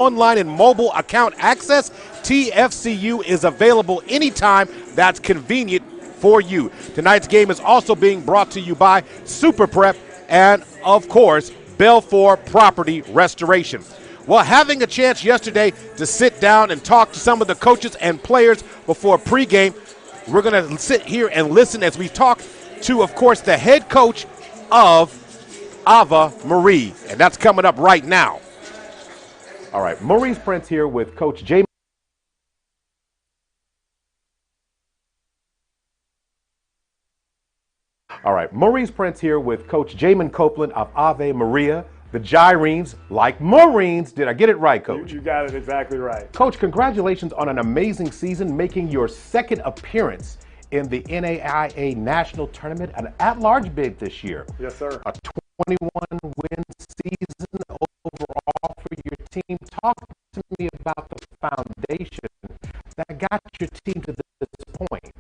online and mobile account access, TFCU is available anytime that's convenient for you. Tonight's game is also being brought to you by Super Prep and, of course, Belfour Property Restoration. Well, having a chance yesterday to sit down and talk to some of the coaches and players before pregame, we're going to sit here and listen as we talk to, of course, the head coach of Ave Marie, and that's coming up right now. All right, Maurice Prince here with Coach Jamin. All right, Maurice Prince here with Coach Jamin Copeland of Ave Maria. The Gyrenes, like Marines. Did I get it right, Coach? You got it exactly right. Coach, congratulations on an amazing season, making your second appearance in the NAIA National Tournament, an at-large bid this year. Yes, sir. A 21-win season overall for your team. Talk to me about the foundation that got your team to this point.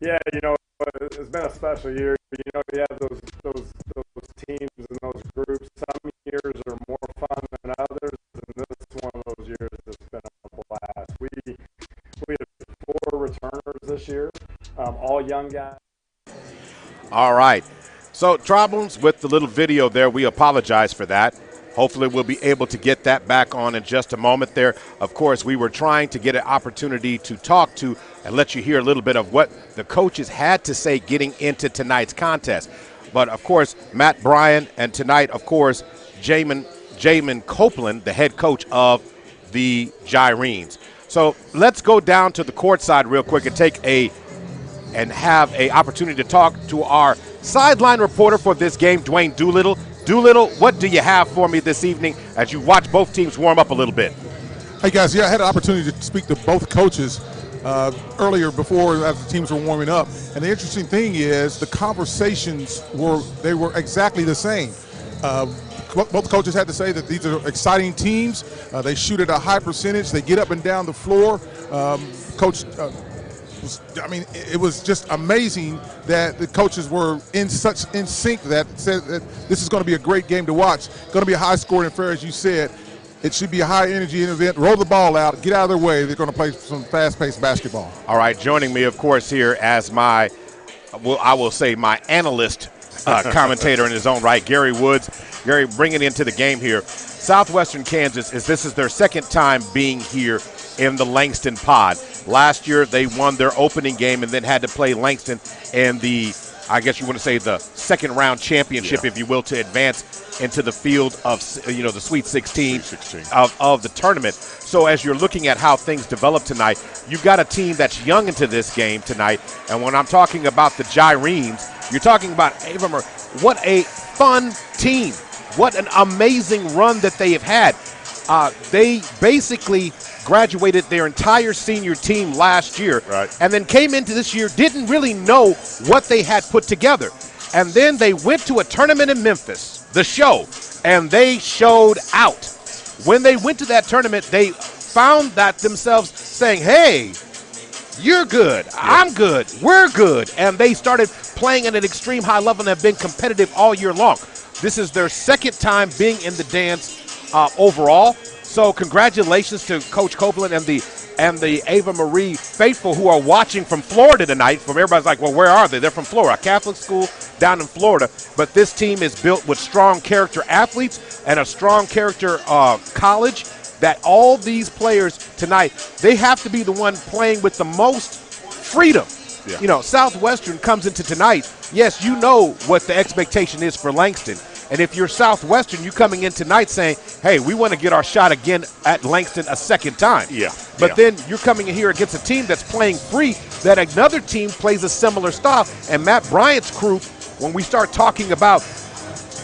Yeah, you know, it's been a special year. You know, you have those teams and those groups. Some years are more fun than others, and this is one of those years that's been a blast. We had 4 returners this year, all young guys. All right. So, problems with the little video there. We apologize for that. Hopefully we'll be able to get that back on in just a moment there. Of course, we were trying to get an opportunity to talk to and let you hear a little bit of what the coaches had to say getting into tonight's contest. But, of course, Matt Bryan and tonight, of course, Jamin Copeland, the head coach of the Gyrenes. So let's go down to the court side real quick and have an opportunity to talk to our sideline reporter for this game, Dwayne Doolittle. Doolittle, what do you have for me this evening as you watch both teams warm up a little bit? Hey, guys, yeah, I had an opportunity to speak to both coaches earlier before as the teams were warming up. And the interesting thing is the conversations were exactly the same. Both coaches had to say that these are exciting teams. They shoot at a high percentage. They get up and down the floor. It was just amazing that the coaches were in sync that said that this is going to be a great game to watch. Going to be a high-scoring affair, as you said. It should be a high-energy event. Roll the ball out. Get out of their way. They're going to play some fast-paced basketball. All right, joining me, of course, here as my analyst commentator in his own right, Gary Woods. Gary, bringing into the game here. Southwestern Kansas, this is their second time being here in the Langston pod. Last year, they won their opening game and then had to play Langston in the, I guess you want to say, the second round championship, if you will, to advance into the field of, the Sweet 16, of the tournament. So as you're looking at how things develop tonight, you've got a team that's young into this game tonight. And when I'm talking about the Gyrenes, you're talking about Ave Marie. What a fun team. What an amazing run that they have had. They basically graduated their entire senior team last year, and then came into this year, didn't really know what they had put together. And then they went to a tournament in Memphis, the show, and they showed out. When they went to that tournament, they found that themselves saying, hey, you're good, I'm good, we're good. And they started playing at an extreme high level and have been competitive all year long. This is their second time being in the dance overall. So congratulations to Coach Copeland and the Ave Marie faithful who are watching from Florida tonight. From everybody's like, well, where are they? They're from Florida, a Catholic school down in Florida. But this team is built with strong character athletes and a strong character college that all these players tonight, they have to be the one playing with the most freedom. Yeah. You know, Southwestern comes into tonight. Yes, you know what the expectation is for Langston. And if you're Southwestern, you coming in tonight saying, hey, we want to get our shot again at Langston a second time. Yeah. But then you're coming in here against a team that's playing free, that another team plays a similar style. And Matt Bryant's crew, when we start talking about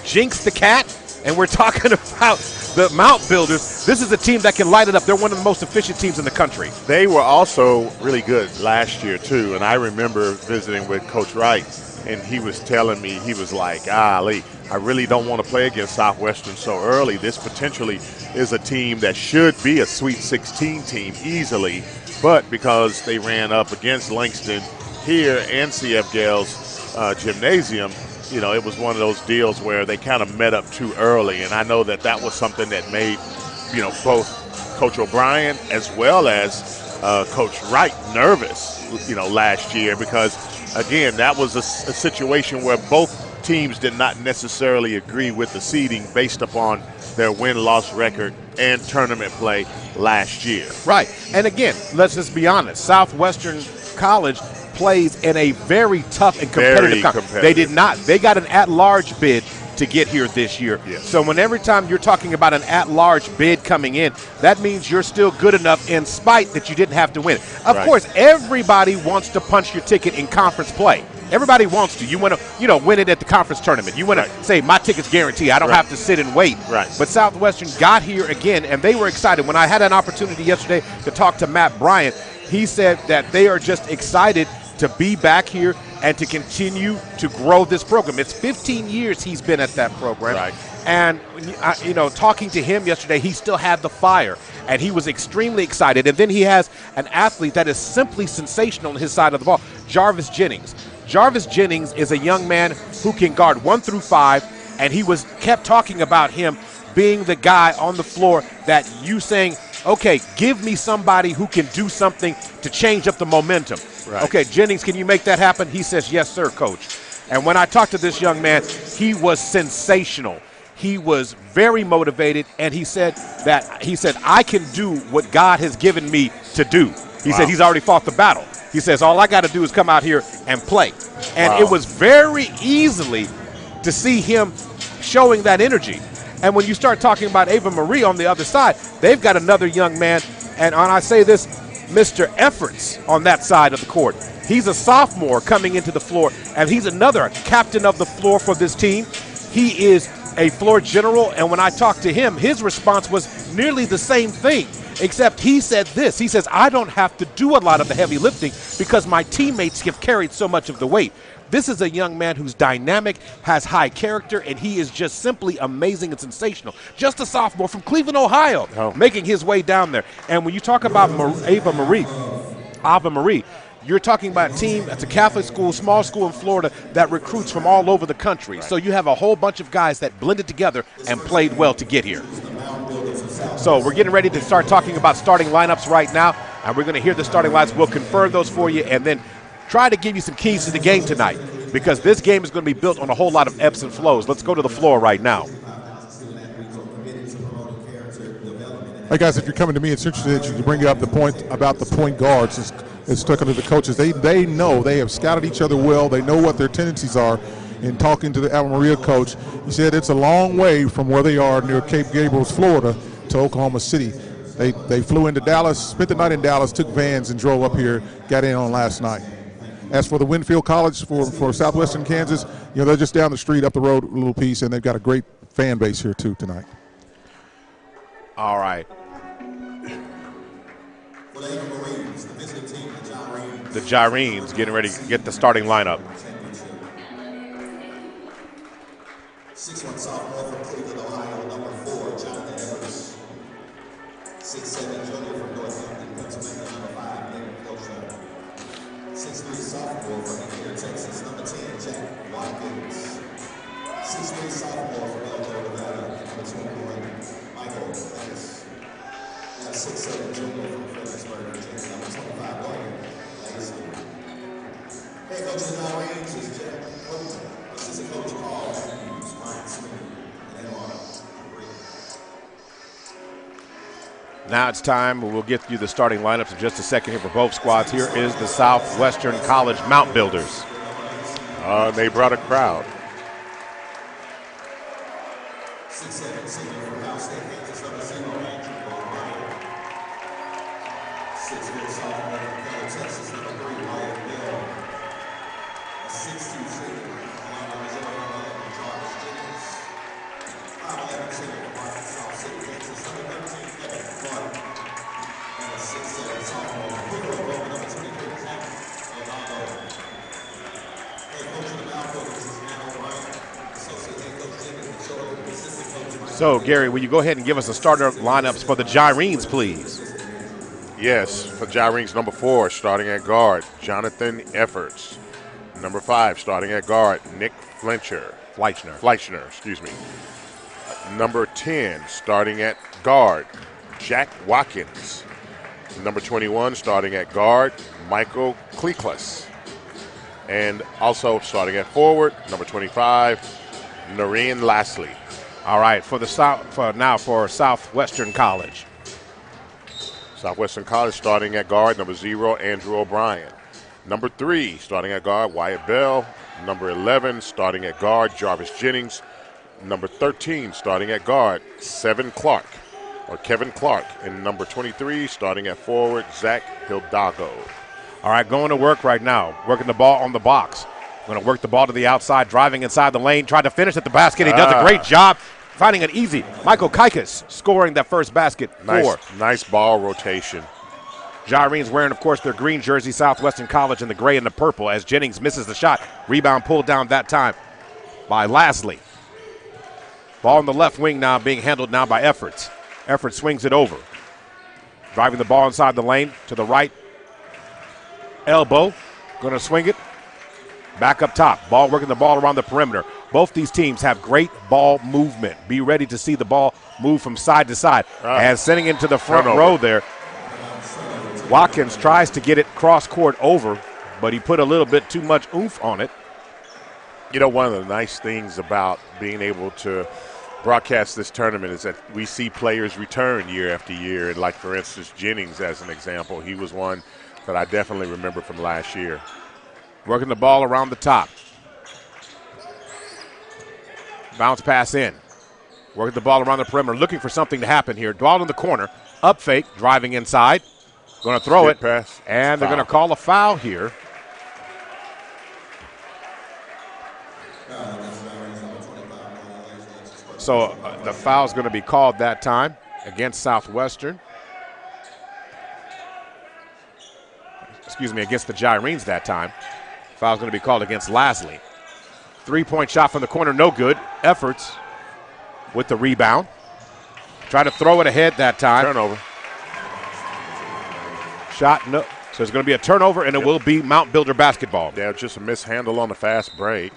Jinx the Cat, and we're talking about the Mount Builders, this is a team that can light it up. They're one of the most efficient teams in the country. They were also really good last year, too. And I remember visiting with Coach Wright, and he was telling me, he was like, golly, I really don't want to play against Southwestern so early. This potentially is a team that should be a Sweet 16 team easily, but because they ran up against Langston here and CF Gale's gymnasium, you know, it was one of those deals where they kind of met up too early. And I know that that was something that made, you know, both Coach O'Brien as well as Coach Wright nervous, last year because, again, that was a situation where both teams did not necessarily agree with the seeding based upon their win-loss record and tournament play last year. Right. And again, let's just be honest. Southwestern College plays in a very tough and competitive conference. They did not. They got an at-large bid to get here this year. Yes. So every time you're talking about an at-large bid coming in, that means you're still good enough in spite that you didn't have to win. Of course, everybody wants to punch your ticket in conference play. Everybody wants to. You want to, win it at the conference tournament. You want to say, my ticket's guaranteed. I don't have to sit and wait. Right. But Southwestern got here again, and they were excited. When I had an opportunity yesterday to talk to Matt Bryant, he said that they are just excited to be back here and to continue to grow this program. It's 15 years he's been at that program. Right. And, talking to him yesterday, he still had the fire, and he was extremely excited. And then he has an athlete that is simply sensational on his side of the ball, Jarvis Jennings. Jarvis Jennings is a young man who can guard 1 through 5, and he kept talking about him being the guy on the floor that you saying, okay, give me somebody who can do something to change up the momentum. Right. Okay, Jennings, can you make that happen? He says, yes, sir, coach. And when I talked to this young man, he was sensational. He was very motivated, and he said, I can do what God has given me to do. He said he's already fought the battle. He says, all I got to do is come out here and play. And it was very easily to see him showing that energy. And when you start talking about Ava Marie on the other side, they've got another young man, and I say this, Mr. Efforts on that side of the court. He's a sophomore coming into the floor, and he's another captain of the floor for this team. He is a floor general, and when I talked to him, his response was nearly the same thing, except he said this. He says, I don't have to do a lot of the heavy lifting because my teammates have carried so much of the weight. This is a young man who's dynamic, has high character, and he is just simply amazing and sensational. Just a sophomore from Cleveland, Ohio, making his way down there. And when you talk about Ava Marie, you're talking about a team that's a Catholic school, small school in Florida that recruits from all over the country. Right. So you have a whole bunch of guys that blended together and played well to get here. So we're getting ready to start talking about starting lineups right now, and we're going to hear the starting lineups. We'll confirm those for you and then try to give you some keys to the game tonight, because this game is going to be built on a whole lot of ebbs and flows. Let's go to the floor right now. Hey, guys, if you're coming to me, it's interesting that you bring up the point about the point guards. It's talking to the coaches. They know, they have scouted each other well. They know what their tendencies are. In talking to the Ave Maria coach, he said it's a long way from where they are near Cape Gabriels, Florida, to Oklahoma City. They flew into Dallas, spent the night in Dallas, took vans and drove up here, got in on last night. As for the Winfield College for Southwestern Kansas, they're just down the street, up the road a little piece, and they've got a great fan base here too tonight. All right. The Gyrenes getting ready to get the starting lineup. 6'1" sophomore from Cleveland, Ohio, number 4, Jonathan Evers. 6'7" junior from Northampton, Pennsylvania, number 5, Nathan Closer. 6'3" sophomore from Decatur, Texas, number 10, Jack Watkins. 6'3" sophomore from Elko, Nevada, number 21, Michael Pettis. And 6'7" junior from Fredericksburg, Virginia, number 25, William Legacy. Head coach of the Gyrenes is Jack Clinton. Assistant coach Paul Matthews, Ryan Smith, and Now it's time. We'll get you the starting lineups in just a second here for both squads. Here is the Southwestern College Mount Builders. They brought a crowd. 6'7" senior from Cal State, Kansas, number 0, Andrew O'Brien. 6'4" sophomore from Keller, Texas, number 3, Wyatt Bell. 6'2" senior from Arizona, Jarvis Jennings. 5'11" senior from Arkansas City, Kansas, number 13, Evan Clark. And a 6'7" sophomore from Hoover, Oklahoma, number 23, Zach Olavo. Head coach of the Mount Builders is Matt O'Brien. Associate head coach David Jordan, assistant coach Mike. So, Gary, will you go ahead and give us the starter lineups for the Gyrenes, please? Yes, for Gyrenes, number 4, starting at guard, Jonathan Efforts. Number 5, starting at guard, Nick Fleischner. Number 10, starting at guard, Jack Watkins. Number 21, starting at guard, Michael Kleklas. And also starting at forward, number 25, Noreen Lastly. All right, for Southwestern College. Southwestern College starting at guard, number 0, Andrew O'Brien. Number 3, starting at guard, Wyatt Bell. Number 11, starting at guard, Jarvis Jennings. Number 13, starting at guard, Kevin Clark. And number 23, starting at forward, Zach Hildago. All right, going to work right now, working the ball on the box. Going to work the ball to the outside, driving inside the lane, trying to finish at the basket. He does a great job finding it easy. Michael Kaikis scoring that first basket. Nice ball rotation. Gyrene's wearing, of course, their green jersey, Southwestern College in the gray and the purple, as Jennings misses the shot. Rebound pulled down that time by Lastly. Ball on the left wing now being handled now by Efforts. Efforts swings it over. Driving the ball inside the lane to the right elbow. Going to swing it. Back up top. Ball working the ball around the perimeter. Both these teams have great ball movement. Be ready to see the ball move from side to side. And sending into the front row there. Watkins tries to get it cross-court over, but he put a little bit too much oomph on it. You know, one of the nice things about being able to broadcast this tournament is that we see players return year after year. And like, for instance, Jennings as an example, he was one that I definitely remember from last year. Working the ball around the top. Bounce pass in. Working the ball around the perimeter, looking for something to happen here. Ball in the corner, up fake, driving inside. Going to throw it, pass, and they're going to call a foul here. So the foul's going to be called that time against Southwestern. Excuse me, against the Gyrenes that time. Foul's going to be called against Lastly. 3-point shot from the corner, no good. Efforts with the rebound. Try to throw it ahead that time. Turnover. Shot, no. So there's going to be a turnover, and it will be Mount Builder basketball. Yeah, just a mishandle on the fast break.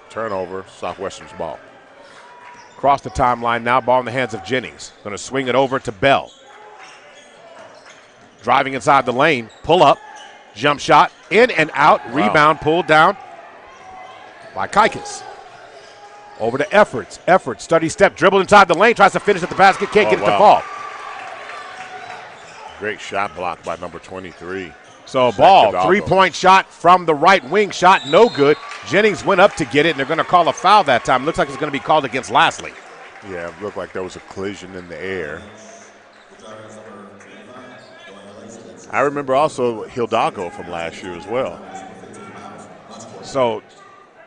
Turnover, Southwestern's ball. Across the timeline now, ball in the hands of Jennings. Going to swing it over to Bell. Driving inside the lane, pull up, jump shot, in and out, rebound pulled down by Kaikis. Over to Efforts. Efforts, study step, dribble inside the lane, tries to finish at the basket, can't get it to fall. Great shot block by number 23. So ball, 3-point shot from the right wing, shot no good. Jennings went up to get it, and they're going to call a foul that time. Looks like it's going to be called against Lastly. Yeah, it looked like there was a collision in the air. I remember also Hildago from last year as well. So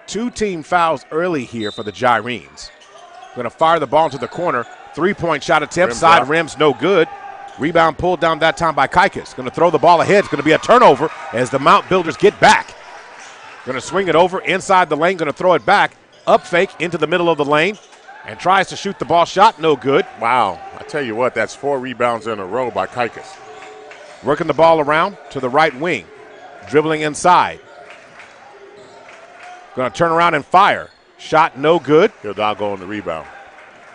2 team fouls early here for the Gyrenes. Going to fire the ball into the corner. 3-point shot attempt, side rims no good. Rebound pulled down that time by Kaikis. Going to throw the ball ahead. It's going to be a turnover as the Mount Builders get back. Going to swing it over inside the lane. Going to throw it back. Up fake into the middle of the lane and tries to shoot the ball. Shot no good. Wow. I tell you what, that's 4 rebounds in a row by Kaikis. Working the ball around to the right wing. Dribbling inside. Going to turn around and fire. Shot no good. Hildago on the rebound.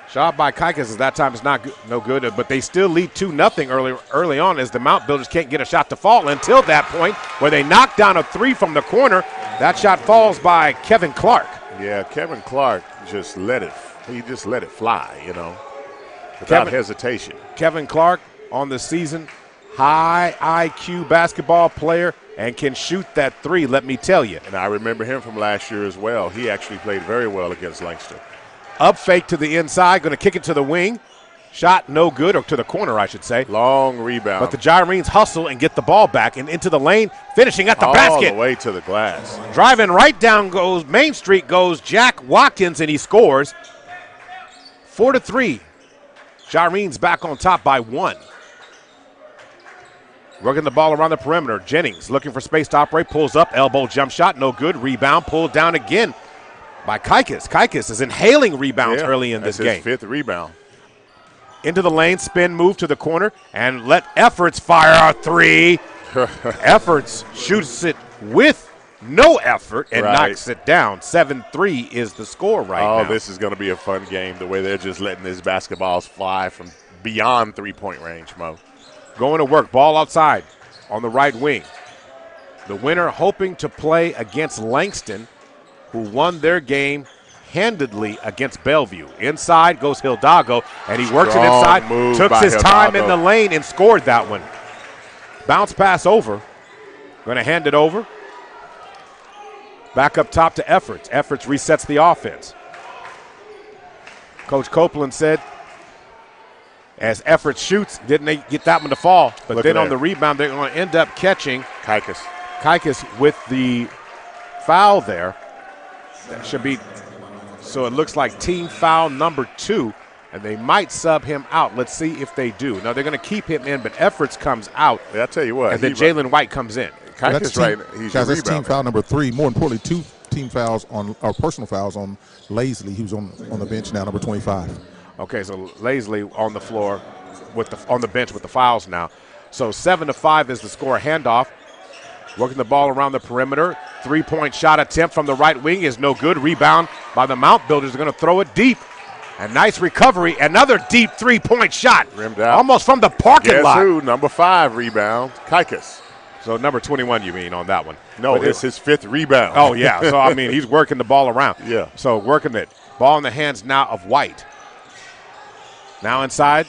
Shot by Kaikis at that time is no good, but they still lead 2-0 early on as the Mount Builders can't get a shot to fall until that point where they knock down a 3 from the corner. That shot falls by Kevin Clark. Yeah, Kevin Clark just let it fly, you know, without hesitation. Kevin Clark on the season, high IQ basketball player and can shoot that 3, let me tell you. And I remember him from last year as well. He actually played very well against Langston. Up fake to the inside, going to kick it to the wing. Shot no good, or to the corner, I should say. Long rebound. But the Gyrenes hustle and get the ball back and into the lane, finishing at the basket. All the way to the glass. Driving right down goes Main Street goes Jack Watkins, and he scores. 4-3. Gyrenes back on top by 1. Working the ball around the perimeter. Jennings looking for space to operate, pulls up, elbow jump shot, no good. Rebound pulled down again by Kaikis. Kaikis is inhaling rebounds early in this game. His 5th rebound. Into the lane, spin move to the corner, and let Efforts fire a 3. Efforts shoots it with no effort and Right. knocks it down. 7-3 is the score right now. Oh, this is going to be a fun game, the way they're just letting these basketballs fly from beyond three-point range, Mo. Going to work, ball outside on the right wing. The winner hoping to play against Langston, who won their game handedly against Bellevue. Inside goes Hidalgo, and he works it Strong inside, move took by his time in Hidalgo. the lane and scored that one. Bounce pass over. Going to hand it over. Back up top to Efforts. Efforts resets the offense. Coach Copeland said, as Efforts shoots, didn't they get that one to fall? But Look then at on that. the rebound, they're going to end up catching Kaikis. with the foul there. That should be, so it looks like team foul number 2, and they might sub him out. Let's see if they do. Now, they're going to keep him in, but Efforts comes out, Yeah, I tell you what. and then Jalen White comes in. Kaikis, right? He's Guys, your that's team rebounder. foul number 3. More importantly, 2 team fouls or personal fouls on Lazley, who's on the bench now, number 25. Okay, so Lazley on the floor on the bench with the fouls now. So 7-5 is the score. Handoff, working the ball around the perimeter. 3-point shot attempt from the right wing is no good. Rebound by the Mount Builders. They're going to throw it deep. A nice recovery. Another deep 3-point shot. Rimmed out. Almost from the parking Guess lot. who? Number 5 rebound, Kaikis. So number 21 you mean on that one. No, But it's his 5th rebound. Oh, yeah. So, I mean, he's working the ball around. Yeah. So working it. Ball in the hands now of White. Now inside.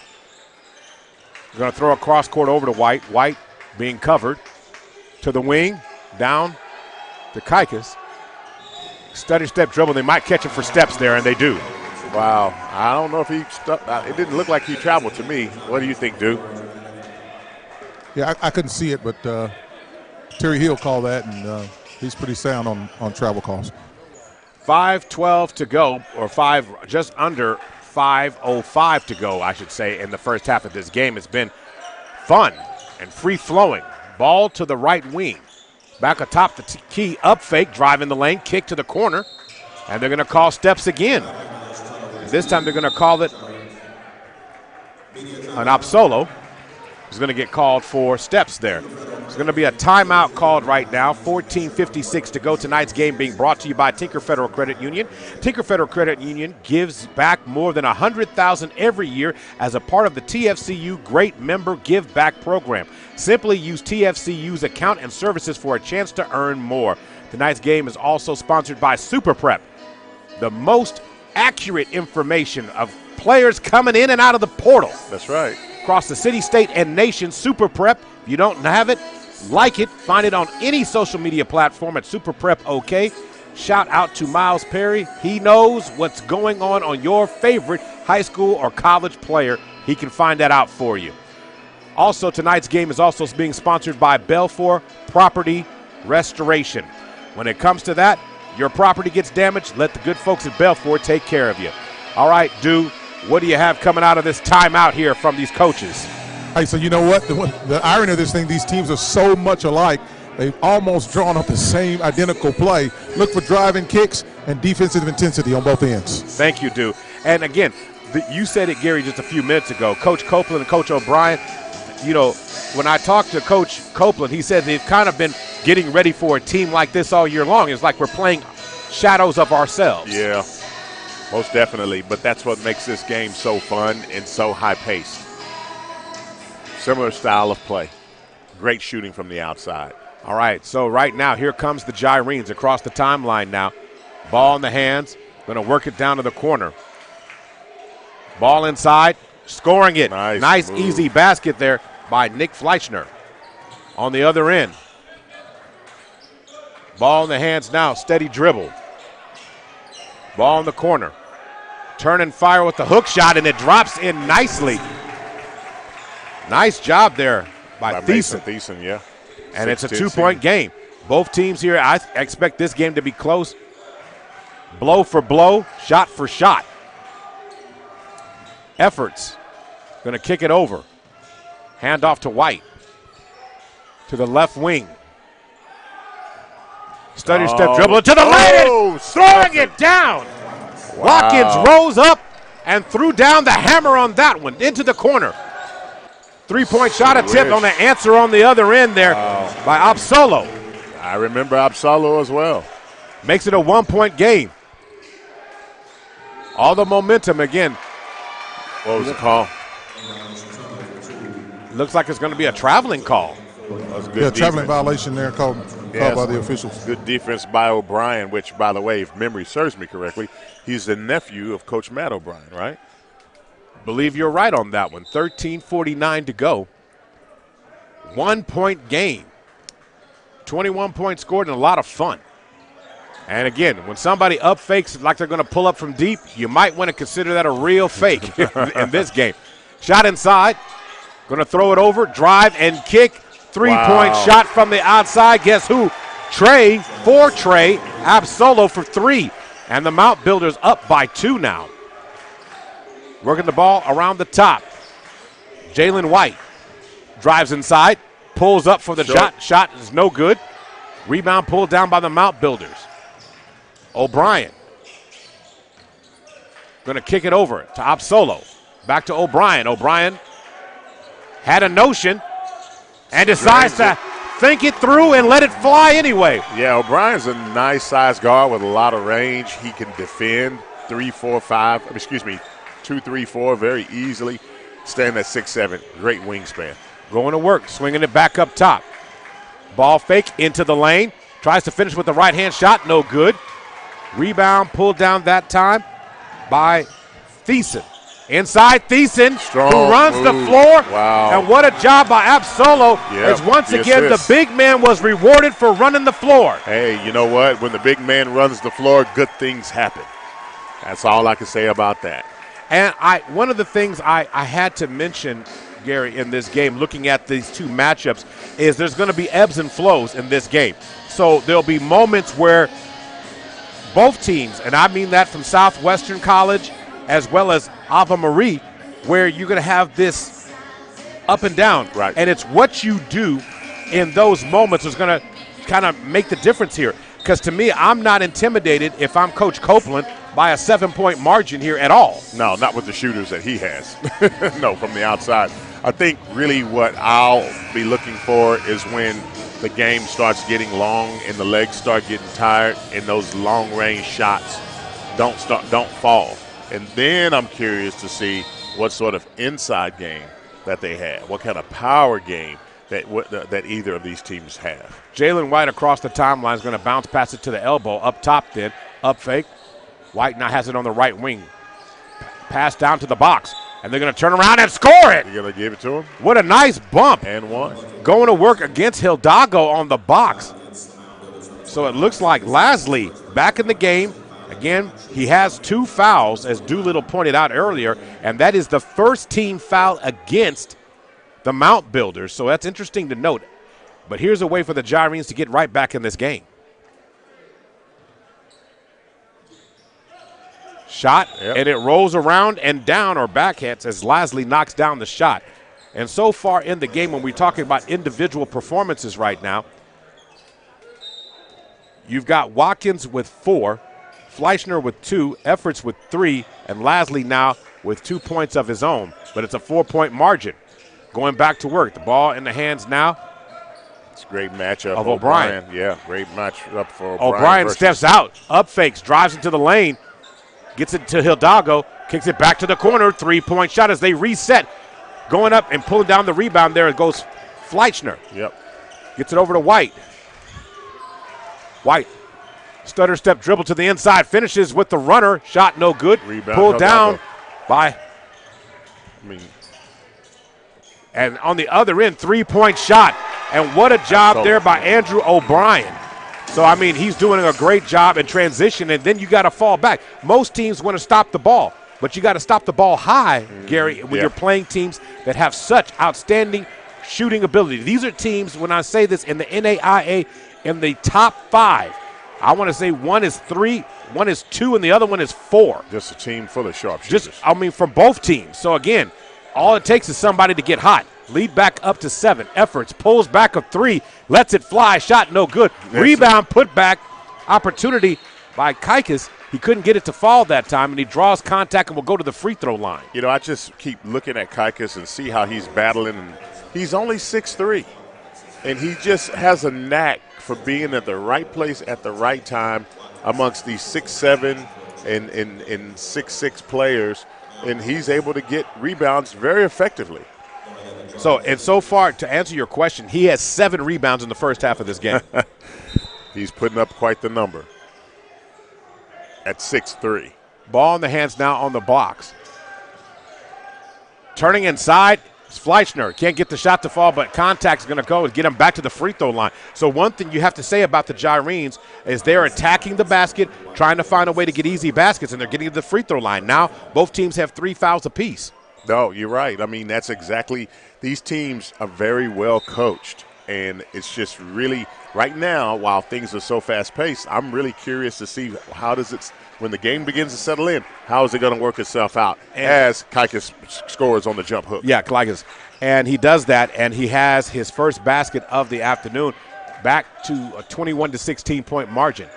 We're going to throw a cross court over to White. White being covered. To the wing. Down to Kaikis. Study step dribble. They might catch him for steps there, and they do. Wow. I don't know if he it didn't look like he traveled to me. What do you think, Duke? Yeah, I couldn't see it, but Terry Hill called that, and he's pretty sound on travel calls. 5:12 to go, or just under 5:05 to go, I should say, in the first half of this game. It's been fun and free-flowing. Ball to the right wing. Back atop the key, up fake, driving the lane, kick to the corner, and they're going to call steps again. This time they're going to call it an op solo. Is going to get called for steps there. There's going to be a timeout called right now. 14:56 to go. Tonight's game being brought to you by Tinker Federal Credit Union. Tinker Federal Credit Union gives back more than $100,000 every year as a part of the TFCU Great Member Give Back program. Simply use TFCU's account and services for a chance to earn more. Tonight's game is also sponsored by Super Prep, the most accurate information of players coming in and out of the portal. That's right. Across the city, state, and nation. Super Prep. If you don't have it, like it. Find it on any social media platform at Super Prep OK. Shout out to Miles Perry. He knows what's going on your favorite high school or college player. He can find that out for you. Also, tonight's game is also being sponsored by Belfour Property Restoration. When it comes to that, your property gets damaged, let the good folks at Belfour take care of you. All right, Dude. What do you have coming out of this timeout here from these coaches? Hey, so you know what? The irony of this thing, these teams are so much alike, they've almost drawn up the same identical play. Look for driving kicks and defensive intensity on both ends. Thank you, Dude. And again, you said it, Gary, just a few minutes ago. Coach Copeland and Coach O'Brien, you know, when I talked to Coach Copeland, he said they've kind of been getting ready for a team like this all year long. It's like we're playing shadows of ourselves. Yeah. Most definitely, but that's what makes this game so fun and so high-paced. Similar style of play. Great shooting from the outside. All right, so right now, here comes the Gyrenes across the timeline now. Ball in the hands, going to work it down to the corner. Ball inside, scoring it. Nice move. Easy basket there by Nick Fleischner. On the other end. Ball in the hands now, steady dribble. Ball in the corner. Turn and fire with the hook shot, and it drops in nicely. Nice job there by Thiessen. Thiessen, yeah. And it's a 2-point game. Both teams here, I expect this game to be close. Blow for blow, shot for shot. Efforts. Going to kick it over. Hand off to White. To the left wing. Study step dribble to the lane, throwing it down. Wow. Watkins rose up and threw down the hammer on that one into the corner. 3-point shot attempt on the answer on the other end there by Opsolo. I remember Absolo as well. Makes it a 1-point game. All the momentum again. What was the call? Looks like it's going to be a traveling call. Yeah, traveling violation there called by the officials. Good defense by O'Brien, which, by the way, if memory serves me correctly, he's the nephew of Coach Matt O'Brien, right? Believe you're right on that one. 13:49 to go. 1-point game. 21 points scored and a lot of fun. And again, when somebody up fakes like they're going to pull up from deep, you might want to consider that a real fake in this game. Shot inside. Going to throw it over, drive and kick. 3-point shot from the outside. Guess who? Trey, Absolo for 3. And the Mount Builders up by 2 now. Working the ball around the top. Jalen White drives inside, pulls up for the shot. Shot is no good. Rebound pulled down by the Mount Builders. O'Brien going to kick it over to Absolo. Back to O'Brien. O'Brien had a notion and decides to think it through and let it fly anyway. Yeah, O'Brien's a nice size guard with a lot of range. He can defend 2, 3, 4 very easily. Stand at 6'7", great wingspan. Going to work, swinging it back up top. Ball fake into the lane. Tries to finish with the right-hand shot, no good. Rebound pulled down that time by Thiessen. Inside Thiessen, who runs the floor. Wow. And what a job by Absolo. As once again, the big man was rewarded for running the floor. Hey, you know what? When the big man runs the floor, good things happen. That's all I can say about that. And one of the things I had to mention, Gary, in this game, looking at these two matchups, is there's going to be ebbs and flows in this game. So there'll be moments where both teams, and I mean that from Southwestern College as well as Ave Marie, where you're going to have this up and down. Right. And it's what you do in those moments is going to kind of make the difference here. Because to me, I'm not intimidated if I'm Coach Copeland by a 7-point margin here at all. No, not with the shooters that he has. No, from the outside. I think really what I'll be looking for is when the game starts getting long and the legs start getting tired and those long-range shots don't fall. And then I'm curious to see what sort of inside game that they have, what kind of power game that either of these teams have. Jalen White across the timeline is going to bounce past it to the elbow, up top then, up fake. White now has it on the right wing. Pass down to the box, and they're going to turn around and score it. You're going to give it to him? What a nice bump. And one. Going to work against Hidalgo on the box. So it looks like Lasley back in the game. Again, he has 2 fouls, as Doolittle pointed out earlier, and that is the first team foul against the Mount Builders. So that's interesting to note. But here's a way for the Gyrenes to get right back in this game. Shot, and it rolls around and down or backhits as Lasley knocks down the shot. And so far in the game, when we're talking about individual performances right now, you've got Watkins with 4, Fleischner with 2, Efforts with 3, and Lasley now with 2 points of his own. But it's a 4-point margin. Going back to work. The ball in the hands now. It's a great matchup of O'Brien. Yeah, great matchup for O'Brien. O'Brien steps out, up fakes, drives into the lane, gets it to Hidalgo, kicks it back to the corner, 3-point shot as they reset. Going up and pulling down the rebound there, it goes Fleischner. Yep. Gets it over to White. White, stutter step dribble to the inside, finishes with the runner, shot no good. Rebound, pulled down by, and on the other end, 3-point shot. And what a job there by Andrew O'Brien. So, I mean, he's doing a great job in transition, and then you got to fall back. Most teams want to stop the ball, but you got to stop the ball high, Gary, when you're playing teams that have such outstanding shooting ability. These are teams, when I say this, in the NAIA, in the top 5. I want to say one is 3, one is 2, and the other one is 4. Just a team full of sharpshooters. From both teams. So, again, all it takes is somebody to get hot. Lead back up to 7. Efforts, pulls back a 3, lets it fly, shot no good. Rebound, put back, opportunity by Kaikis. He couldn't get it to fall that time, and he draws contact and will go to the free throw line. You know, I just keep looking at Kaikis and see how he's battling. And he's only 6'3", and he just has a knack for being at the right place at the right time amongst these 6'7" and 6'6" players, and he's able to get rebounds very effectively. So far, to answer your question, he has 7 rebounds in the first half of this game. He's putting up quite the number at 6'3". Ball in the hands now on the blocks. Turning inside, Fleischner can't get the shot to fall, but contact's going to go and get him back to the free throw line. So one thing you have to say about the Gyrenes is they're attacking the basket, trying to find a way to get easy baskets, and they're getting to the free throw line. Now both teams have 3 fouls apiece. No, you're right. I mean, that's exactly – these teams are very well coached, and it's just really – right now, while things are so fast-paced, I'm really curious to see how does it – when the game begins to settle in, how is it going to work itself out as Kaikis scores on the jump hook? Yeah, Kaikis. And he does that, and he has his first basket of the afternoon, back to a 21-16-point margin.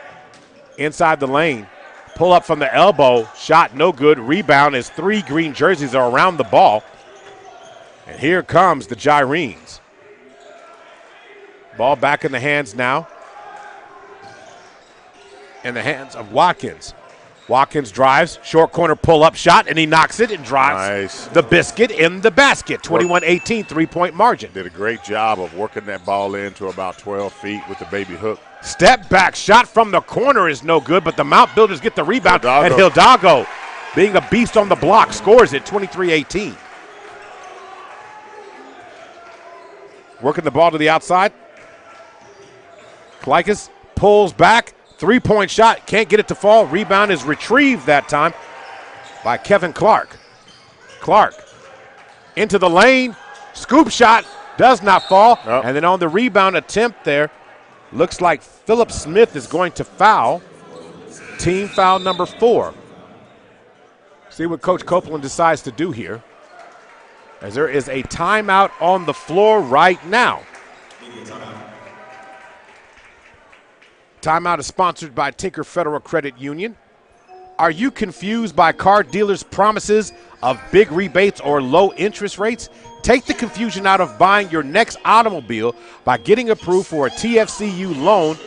Inside the lane, pull up from the elbow, shot no good, rebound as 3 green jerseys are around the ball. And here comes the Gyrenes. Ball back in the hands now. In the hands of Watkins. Watkins drives, short corner pull-up shot, and he knocks it and drives the biscuit in the basket. 21-18, 3-point margin. Did a great job of working that ball in to about 12 feet with the baby hook. Step back shot from the corner is no good, but the Mount Builders get the rebound, and Hidalgo, being a beast on the block, scores it 23-18. Working the ball to the outside. Kaikis pulls back. 3-point shot, can't get it to fall. Rebound is retrieved that time by Kevin Clark. Clark into the lane, scoop shot, does not fall. Oh. And then on the rebound attempt there, looks like Philip Smith is going to foul. Team foul number 4. See what Coach Copeland decides to do here, as there is a timeout on the floor right now. Timeout is sponsored by Tinker Federal Credit Union. Are you confused by car dealers' promises of big rebates or low interest rates? Take the confusion out of buying your next automobile by getting approved for a TFCU loan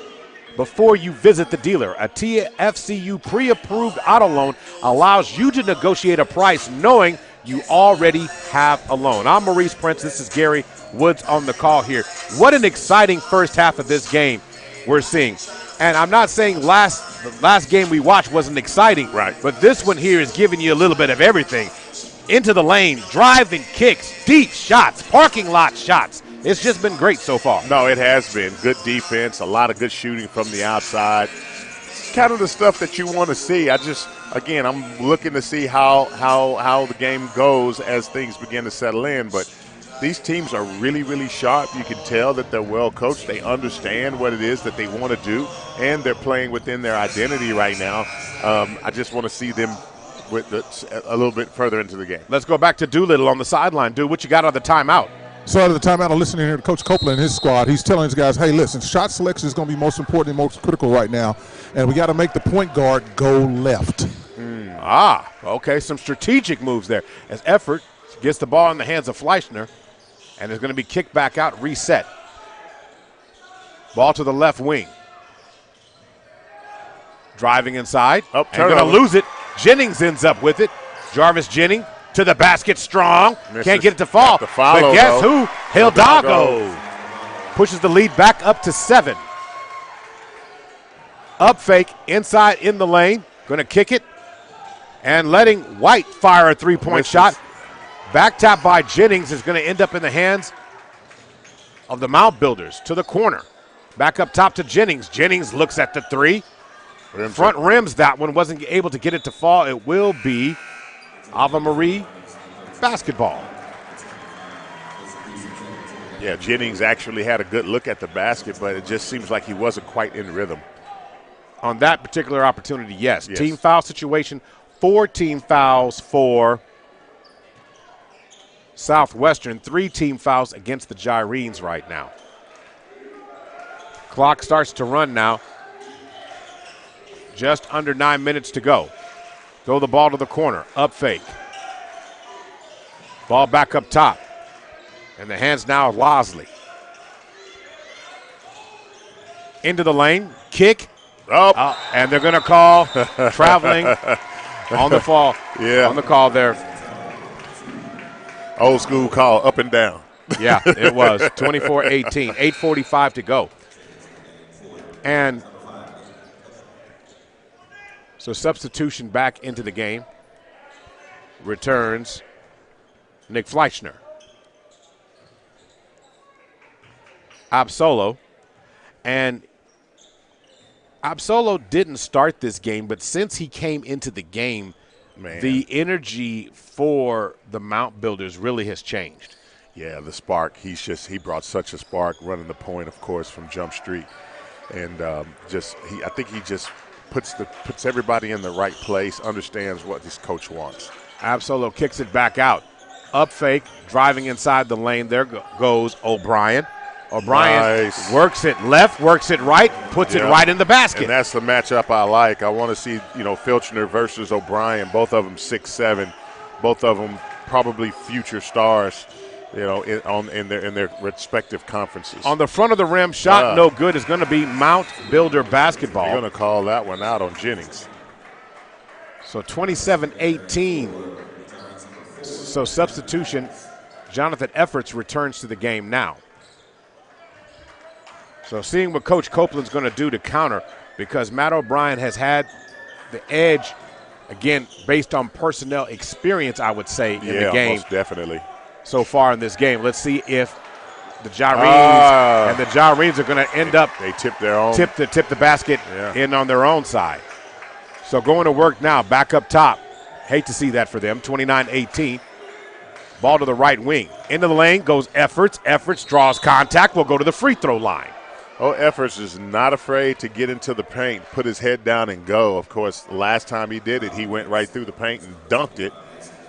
before you visit the dealer. A TFCU pre-approved auto loan allows you to negotiate a price knowing you already have a loan. I'm Maurice Prince. This is Gary Woods on the call here. What an exciting first half of this game we're seeing. And I'm not saying the last game we watched wasn't exciting, right? But this one here is giving you a little bit of everything. Into the lane, driving kicks, deep shots, parking lot shots. It's just been great so far. No, it has been. Good defense, a lot of good shooting from the outside. Kind of the stuff that you want to see. I'm looking to see how the game goes as things begin to settle in. But these teams are really, really sharp. You can tell that they're well coached. They understand what it is that they want to do, and they're playing within their identity right now. I just want to see them with a little bit further into the game. Let's go back to Doolittle on the sideline. Dude, what you got on the timeout? So out of the timeout, I'm listening here to Coach Copeland and his squad. He's telling his guys, hey, listen, shot selection is going to be most important and most critical right now, and we got to make the point guard go left. Okay, some strategic moves there. As effort gets the ball in the hands of Fleischner, and it's going to be kicked back out, reset. Ball to the left wing. Driving inside. Oh, and going to lose it. Jennings ends up with it. Jarvis Jennings to the basket strong. Can't get it to fall. But guess who? Hidalgo pushes the lead back up to 7. Up fake, inside in the lane. Going to kick it. And letting White fire a 3-point shot. Back tap by Jennings is going to end up in the hands of the Mount Builders to the corner. Back up top to Jennings. Jennings looks at the 3. Front rims that one, wasn't able to get it to fall. It will be Ave Marie basketball. Yeah, Jennings actually had a good look at the basket, but it just seems like he wasn't quite in rhythm. On that particular opportunity, yes. Team foul situation, 4 team fouls for Southwestern, 3 team fouls against the Gyrenes right now. Clock starts to run now. Just under 9 minutes to go. Throw the ball to the corner, up fake. Ball back up top. And the hands now of Losley. Into the lane, kick. Oh. And they're going to call traveling on the fall. Yeah. On the call there. Old school call, up and down. Yeah, it was. 24-18, 8:45 to go. And so substitution back into the game. Returns Nick Fleischner. Absolo. And Absolo didn't start this game, but since he came into the game, the energy for the Mount Builders really has changed. Yeah, the spark. He brought such a spark running the point, of course, from Jump Street, and I think he just puts everybody in the right place, understands what this coach wants. Absolo kicks it back out, up fake, driving inside the lane. There goes O'Brien. O'Brien works it left, works it right, puts it right in the basket. And that's the matchup I like. I want to see, Filchner versus O'Brien, both of them 6'7", both of them probably future stars, in their respective conferences. On the front of the rim, shot no good, is going to be Mount Builder basketball. They're going to call that one out on Jennings. So 27-18. So substitution, Jonathan Efforts returns to the game now. So seeing what Coach Copeland's going to do to counter, because Matt O'Brien has had the edge, again, based on personnel experience, I would say, in the game. Most definitely. So far in this game. Let's see if the Gyrenes and the Gyrenes are going to end up. They tip their own. Tip the basket in on their own side. So going to work now, back up top. Hate to see that for them, 29-18. Ball to the right wing. Into the lane goes Efforts. Efforts draws contact. Will go to the free throw line. Efforts is not afraid to get into the paint, put his head down and go. Of course, last time he did it, he went right through the paint and dunked it.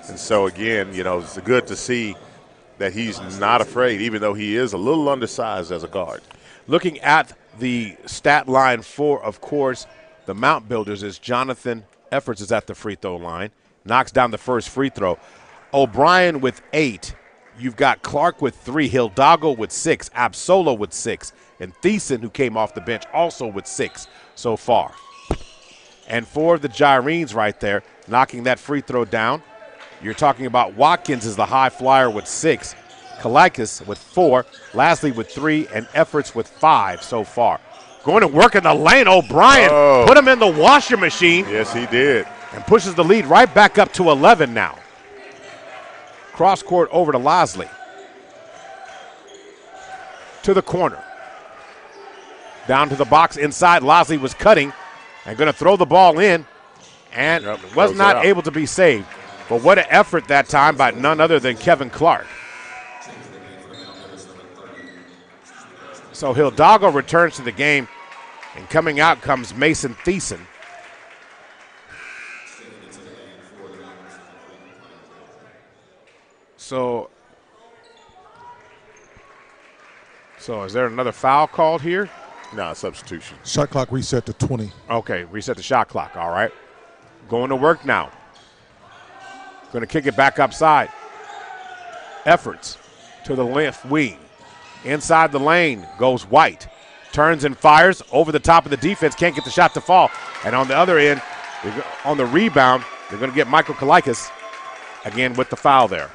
And so, again, it's good to see that he's not afraid, even though he is a little undersized as a guard. Looking at the stat line for, of course, the Mount Builders is Jonathan Efforts is at the free throw line, knocks down the first free throw. O'Brien with 8. You've got Clark with 3, Hidalgo with 6, Absolo with 6, and Thiessen, who came off the bench, also with 6 so far. And for the Gyrenes right there, knocking that free throw down, you're talking about Watkins is the high flyer with 6, Kalaitis with 4, Lastly with 3, and Efforts with 5 so far. Going to work in the lane, O'Brien put him in the washer machine. Yes, he did. And pushes the lead right back up to 11 now. Cross court over to Lasley. To the corner. Down to the box inside. Lasley was cutting and going to throw the ball in and was not able to be saved. But what an effort that time by none other than Kevin Clark. So Hidalgo returns to the game, and coming out comes Mason Thiessen. So is there another foul called here? No, substitution. Shot clock reset to 20. Okay, reset the shot clock, all right. Going to work now. Going to kick it back upside. Efforts to the left wing. Inside the lane goes White. Turns and fires over the top of the defense. Can't get the shot to fall. And on the other end, on the rebound, they're going to get Michael Kalaitis again with the foul there.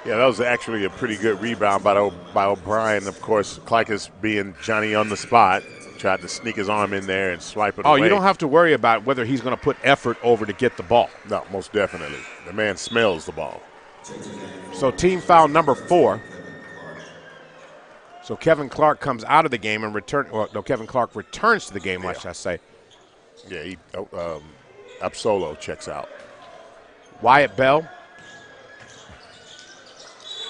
Yeah, that was actually a pretty good rebound by O'Brien. Of course, Kalaitis being Johnny on the spot, tried to sneak his arm in there and swipe it away. Oh, you don't have to worry about whether he's going to put effort over to get the ball. No, most definitely. The man smells the ball. So team foul number 4. So Kevin Clark comes out of the game and Kevin Clark returns to the game, should I say. Yeah, Absolo checks out. Wyatt Bell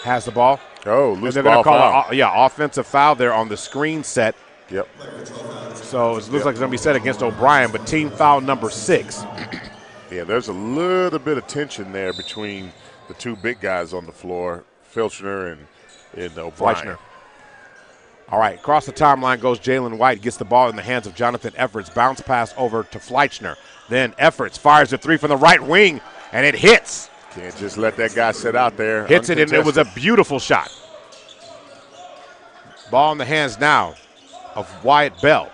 has the ball. Oh, loose they're ball call foul. Offensive foul there on the screen set. Yep. So it looks like it's going to be set against O'Brien, but team foul number 6. Yeah, there's a little bit of tension there between the two big guys on the floor, Filchner and O'Brien. Fleischner. All right, across the timeline goes Jalen White, gets the ball in the hands of Jonathan Efforts, bounce pass over to Fleischner. Then Efforts fires a 3 from the right wing, and it hits. Can't just let that guy sit out there. Hits it, and it was a beautiful shot. Ball in the hands now of Wyatt Bell.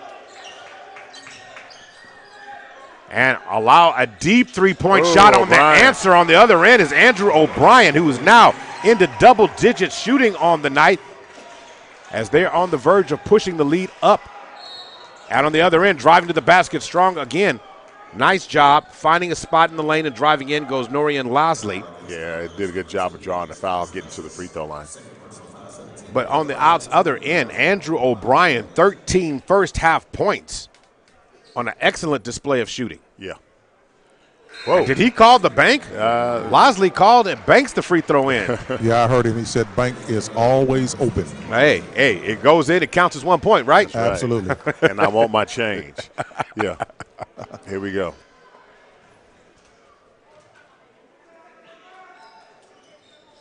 And allow a deep three-point shot on the answer on the other end is Andrew O'Brien, who is now into double-digit shooting on the night as they're on the verge of pushing the lead up. And on the other end, driving to the basket strong again. Nice job finding a spot in the lane and driving in goes Norian Losley. Yeah, it did a good job of drawing the foul, getting to the free throw line. But on the other end, Andrew O'Brien, 13 first-half points on an excellent display of shooting. Yeah. Whoa. Did he call the bank? Losley called it. Banks the free throw in. Yeah, I heard him. He said bank is always open. Hey, it goes in. It counts as 1 point, right? That's Absolutely. Right. And I want my change. Yeah. Here we go.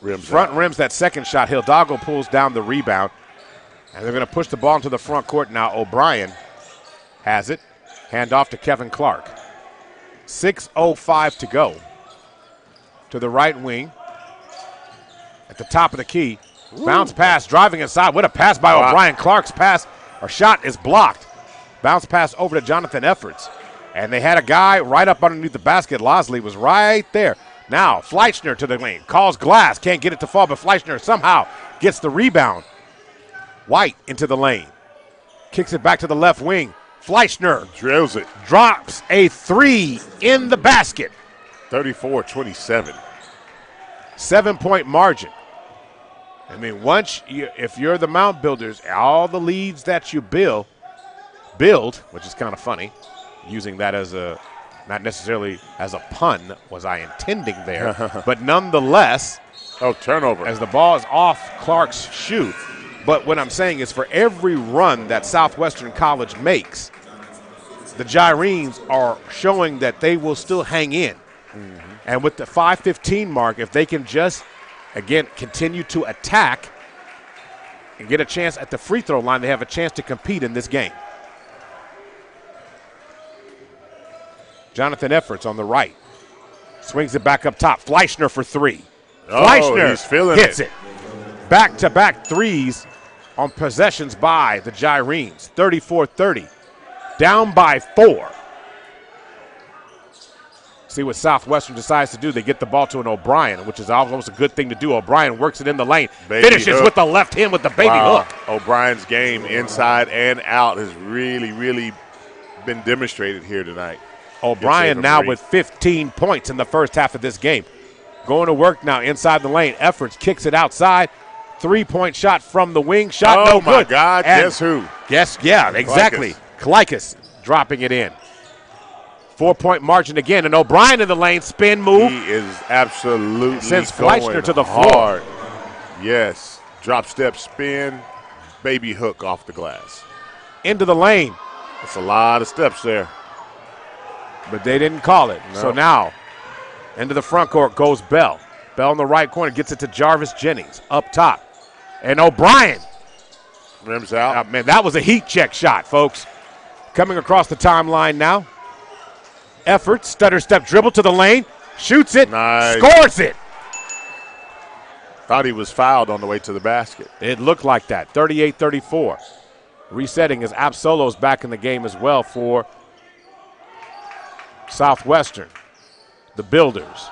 Rims that second shot. Hidalgo pulls down the rebound. And they're going to push the ball into the front court now. O'Brien has it. Hand off to Kevin Clark. 6:05 to go. To the right wing. At the top of the key. Ooh. Bounce pass, driving inside. What a pass by O'Brien. Clark's pass or shot is blocked. Bounce pass over to Jonathan Efforts. And they had a guy right up underneath the basket. Losley was right there. Now, Fleischner to the lane. Calls glass. Can't get it to fall, but Fleischner somehow gets the rebound. White into the lane. Kicks it back to the left wing. Fleischner drills it. Drops a three in the basket. 34-27. 7-point margin. I mean, if you're the mound builders, all the leads that you build, which is kind of funny, using that as not necessarily as a pun was I intending there, but nonetheless. Turnover. As the ball is off Clark's shoe. But what I'm saying is for every run that Southwestern College makes, the Gyrenes are showing that they will still hang in. Mm-hmm. And with the 5:15 mark, if they can just, again, continue to attack and get a chance at the free throw line, they have a chance to compete in this game. Jonathan Efforts on the right. Swings it back up top. Fleischner for three. Fleischner hits it. Back-to-back threes on possessions by the Gyrenes. 34-30. Down by 4. See what Southwestern decides to do. They get the ball to an O'Brien, which is almost a good thing to do. O'Brien works it in the lane. Finishes with the left hand with the baby hook. O'Brien's game inside and out has really, really been demonstrated here tonight. O'Brien now with 15 points in the first half of this game. Going to work now inside the lane. Efforts kicks it outside. 3-point shot from the wing. Shot no good. Oh, my God. And guess who? Exactly. Kalikas dropping it in. 4-point margin again. And O'Brien in the lane. Spin move. He is absolutely sends Fleischner to the floor. Yes. Drop step spin. Baby hook off the glass. Into the lane. That's a lot of steps there. But they didn't call it. No. So now, into the front court goes Bell. Bell in the right corner gets it to Jarvis Jennings up top. And O'Brien. Rims out. Man, that was a heat check shot, folks. Coming across the timeline now. Effort, stutter step dribble to the lane. Shoots it. Nice. Scores it. Thought he was fouled on the way to the basket. It looked like that. 38-34. Resetting as Absolo's back in the game as well for Southwestern. The Builders.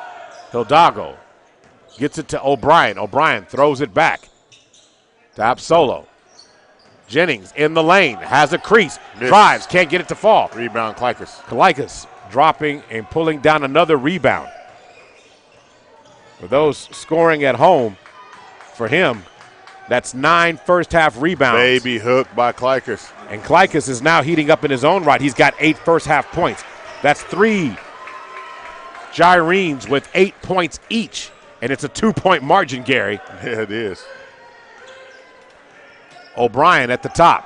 Hidalgo gets it to O'Brien. O'Brien throws it back to Absolo. Jennings in the lane. Has a crease. Drives. Can't get it to fall. Rebound Kalikas. Kalikas dropping and pulling down another rebound. For those scoring at home, for him, that's 9 first-half rebounds. Baby hook by Kalikas. And Kalikas is now heating up in his own right. He's got 8 first-half points. That's 3 Gyrenes with 8 points each. And it's a 2-point margin, Gary. Yeah, it is. O'Brien at the top.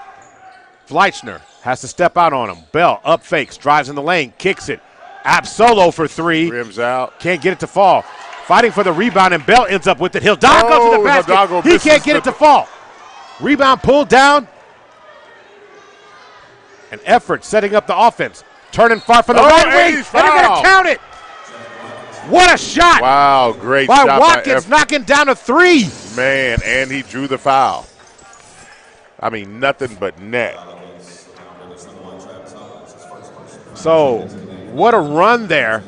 Fleischner has to step out on him. Bell up fakes, drives in the lane, kicks it. Absolo for 3. Rims out. Can't get it to fall. Fighting for the rebound, and Bell ends up with it. Hidalgo to the basket. He can't get it to fall. Rebound pulled down. An effort setting up the offense. Turning far from the right wing, and they're going to count it. What a shot. Wow, great shot by Watkins, knocking down a 3. Man, and he drew the foul. I mean, nothing but net. So what a run there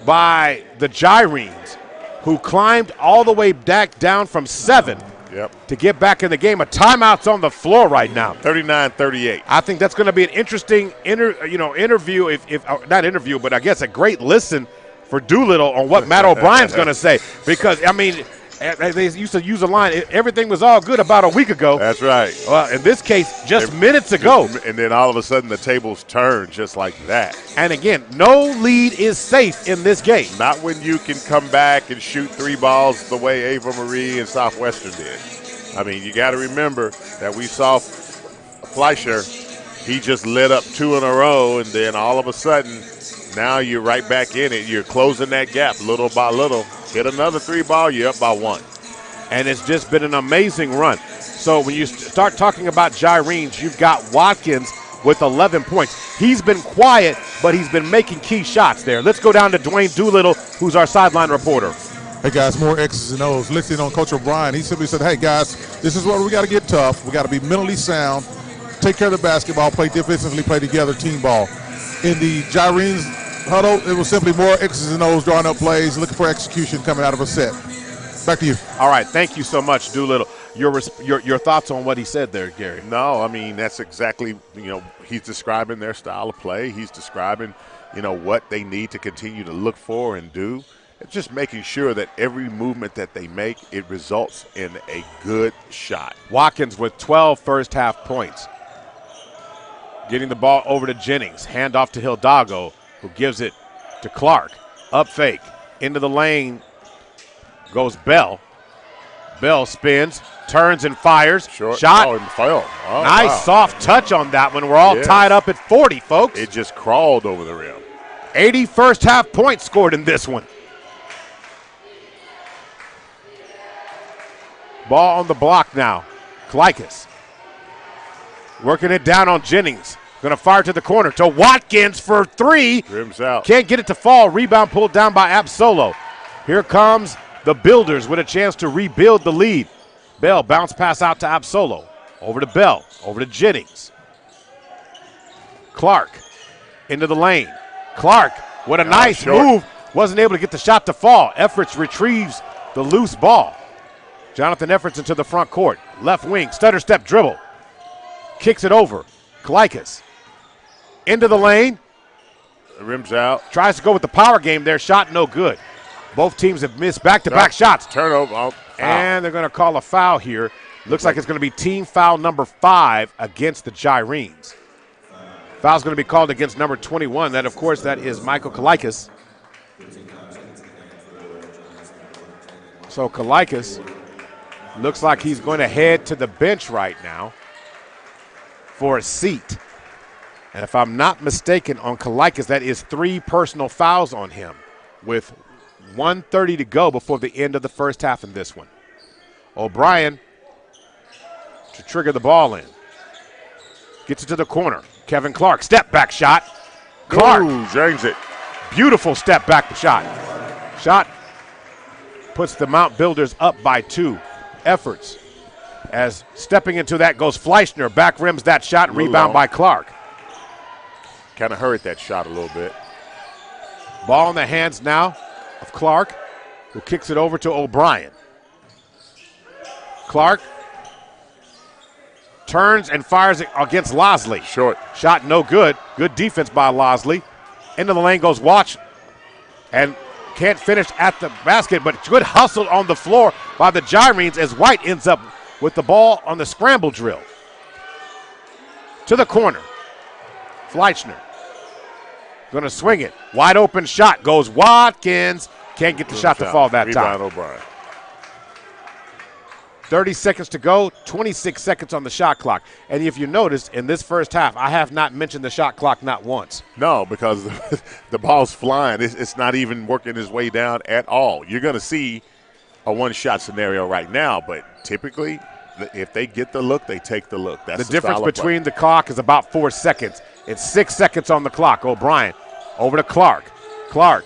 by the Gyrenes, who climbed all the way back down from 7 to get back in the game. A timeout's on the floor right now. 39-38. I think that's going to be an interesting interview, if not interview, but I guess a great listen for Doolittle on what Matt O'Brien's going to say. Because, I mean, they used to use a line, everything was all good about a week ago. That's right. Well, in this case, just minutes ago. And then all of a sudden the tables turn just like that. And again, no lead is safe in this game. Not when you can come back and shoot 3 balls the way Ava Marie and Southwestern did. I mean, you got to remember that we saw Fleischer. He just lit up 2 in a row, and then all of a sudden, now you're right back in it. You're closing that gap little by little. Hit another 3 ball, you're up by 1. And it's just been an amazing run. So when you start talking about Gyrenes, you've got Watkins with 11 points. He's been quiet, but he's been making key shots there. Let's go down to Dwayne Doolittle, who's our sideline reporter. Hey, guys, more X's and O's. Listening on Coach O'Brien, he simply said, hey, guys, this is where we got to get tough. We got to be mentally sound, take care of the basketball, play defensively, play together, team ball. In the Gyrenes huddle, it was simply more X's and O's, drawing up plays, looking for execution coming out of a set. Back to you. All right, thank you so much, Doolittle. Your thoughts on what he said there, Gary? No, I mean, that's exactly, he's describing their style of play. He's describing, what they need to continue to look for and do. It's just making sure that every movement that they make, it results in a good shot. Watkins with 12 first-half points. Getting the ball over to Jennings. Hand off to Hidalgo, who gives it to Clark. Up fake. Into the lane goes Bell. Bell spins, turns and fires. Short. Shot. Oh, and foul. Oh, nice soft touch on that one. We're all tied up at 40, folks. It just crawled over the rim. 80 first-half points scored in this one. Ball on the block now. Kleikus working it down on Jennings. Going to fire to the corner to Watkins for 3. Rims out. Can't get it to fall. Rebound pulled down by Absolo. Here comes the Builders with a chance to rebuild the lead. Bell bounce pass out to Absolo. Over to Bell. Over to Jennings. Clark into the lane. Clark with a nice move. Wasn't able to get the shot to fall. Efforts retrieves the loose ball. Jonathan Efforts into the front court. Left wing, stutter step dribble. Kicks it over. Kleikus into the lane. Rims out. Tries to go with the power game there. Shot no good. Both teams have missed back-to-back shots. Turnover. And they're going to call a foul here. Looks like it's going to be team foul number 5 against the Gyrenes. Foul's going to be called against number 21. That, of course, that is Michael Kleikus. So Kleikus looks like he's going to head to the bench right now for a seat. And if I'm not mistaken on Kleikus, that is 3 personal fouls on him with 1:30 to go before the end of the first half in this one. O'Brien to trigger the ball in. Gets it to the corner. Kevin Clark, step back shot. Clark. Ooh, James it. Beautiful step back shot. Shot puts the Mount Builders up by 2. Efforts. As stepping into that goes Fleischner. Back rims that shot. Rebound by Clark. Kind of hurt that shot a little bit. Ball in the hands now of Clark, who kicks it over to O'Brien. Clark turns and fires it against Losley. Short. Shot no good. Good defense by Losley. Into the lane goes Watch and can't finish at the basket, but good hustle on the floor by the Gyrenes as White ends up with the ball on the scramble drill. To the corner. Fleischner. Going to swing it. Wide open shot goes Watkins. Can't get the shot to fall that time. Rebound O'Brien. 30 seconds to go, 26 seconds on the shot clock. And if you notice, in this first half, I have not mentioned the shot clock not once. No, because the ball's flying. It's not even working its way down at all. You're going to see a one-shot scenario right now, but typically, if they get the look, they take the look. That's the difference between the clock is about 4 seconds. It's 6 seconds on the clock. O'Brien over to Clark. Clark,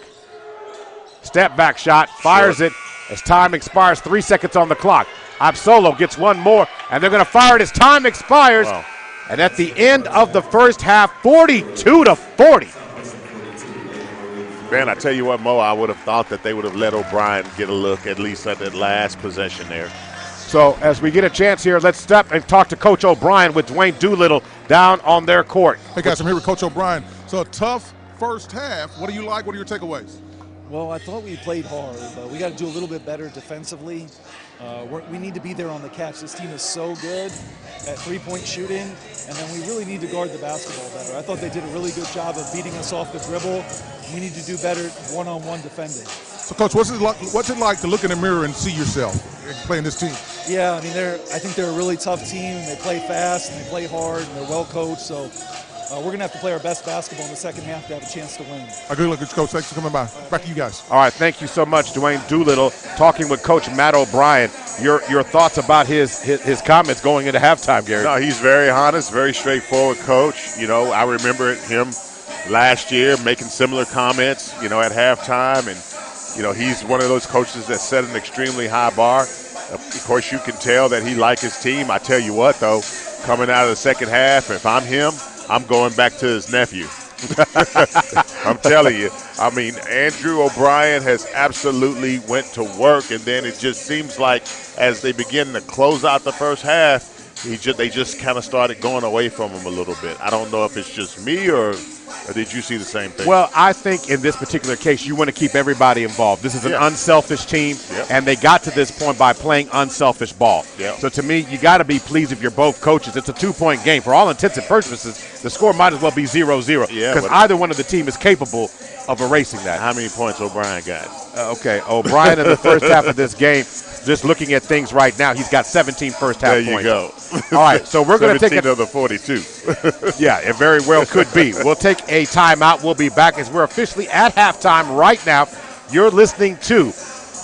step back shot, fires it as time expires. 3 seconds on the clock. Absolo gets one more, and they're going to fire it as time expires. Wow. And at the end of the first half, 42-40. Man, I tell you what, Mo, I would have thought that they would have let O'Brien get a look at least at that last possession there. So as we get a chance here, let's step and talk to Coach O'Brien with Dwayne Doolittle down on their court. Hey, guys, I'm here with Coach O'Brien. So a tough first half. What do you like? What are your takeaways? Well, I thought we played hard. We got to do a little bit better defensively. We need to be there on the catch. This team is so good at three-point shooting, and then we really need to guard the basketball better. I thought they did a really good job of beating us off the dribble. We need to do better one-on-one defending. So, Coach, what's it like to look in the mirror and see yourself playing this team? Yeah, I mean, I think they're a really tough team. They play fast, and they play hard, and they're well-coached. So we're going to have to play our best basketball in the second half to have a chance to win. Good luck, Coach. Thanks for coming by. Back to you guys. All right, thank you so much, Dwayne Doolittle, talking with Coach Matt O'Brien. Your thoughts about his comments going into halftime, Gary? No, he's very honest, very straightforward coach. You know, I remember him last year making similar comments, you know, at halftime. And, you know, he's one of those coaches that set an extremely high bar. Of course, you can tell that he likes his team. I tell you what, though, coming out of the second half, if I'm him, I'm going back to his nephew. I'm telling you. I mean, Andrew O'Brien has absolutely went to work, and then it just seems like as they begin to close out the first half, they just kind of started going away from him a little bit. I don't know if it's just me or did you see the same thing? Well, I think in this particular case, you want to keep everybody involved. This is an unselfish team, and they got to this point by playing unselfish ball. So to me, you got to be pleased if you're both coaches. It's a 2-point game. For all intents and purposes, the score might as well be 0-0 because either one of the team is capable of erasing that. How many points O'Brien got? Okay, O'Brien in the first half of this game, just looking at things right now, he's got 17 first half points. There you go. All right, so we're going to take another 42. Yeah, it very well could be. We'll take a timeout. We'll be back as we're officially at halftime right now. You're listening to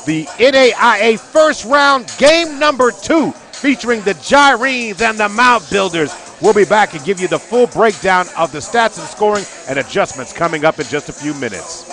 the NAIA first round game number 2 featuring the Gyrenes and the Mount Builders. We'll be back and give you the full breakdown of the stats and scoring and adjustments coming up in just a few minutes.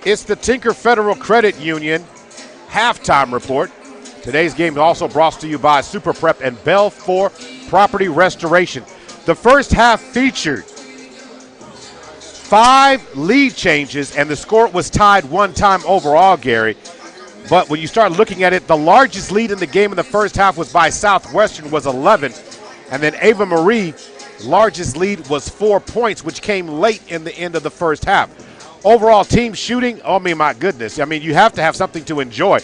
It's the Tinker Federal Credit Union halftime report. Today's game is also brought to you by Super Prep and Bell 4 Property Restoration. The first half featured 5 lead changes, and the score was tied one time overall, Gary. But when you start looking at it, the largest lead in the game in the first half was by Southwestern, was 11. And then Ava Marie, largest lead was 4 points, which came late in the end of the first half. Overall team shooting, oh, my goodness. I mean, you have to have something to enjoy.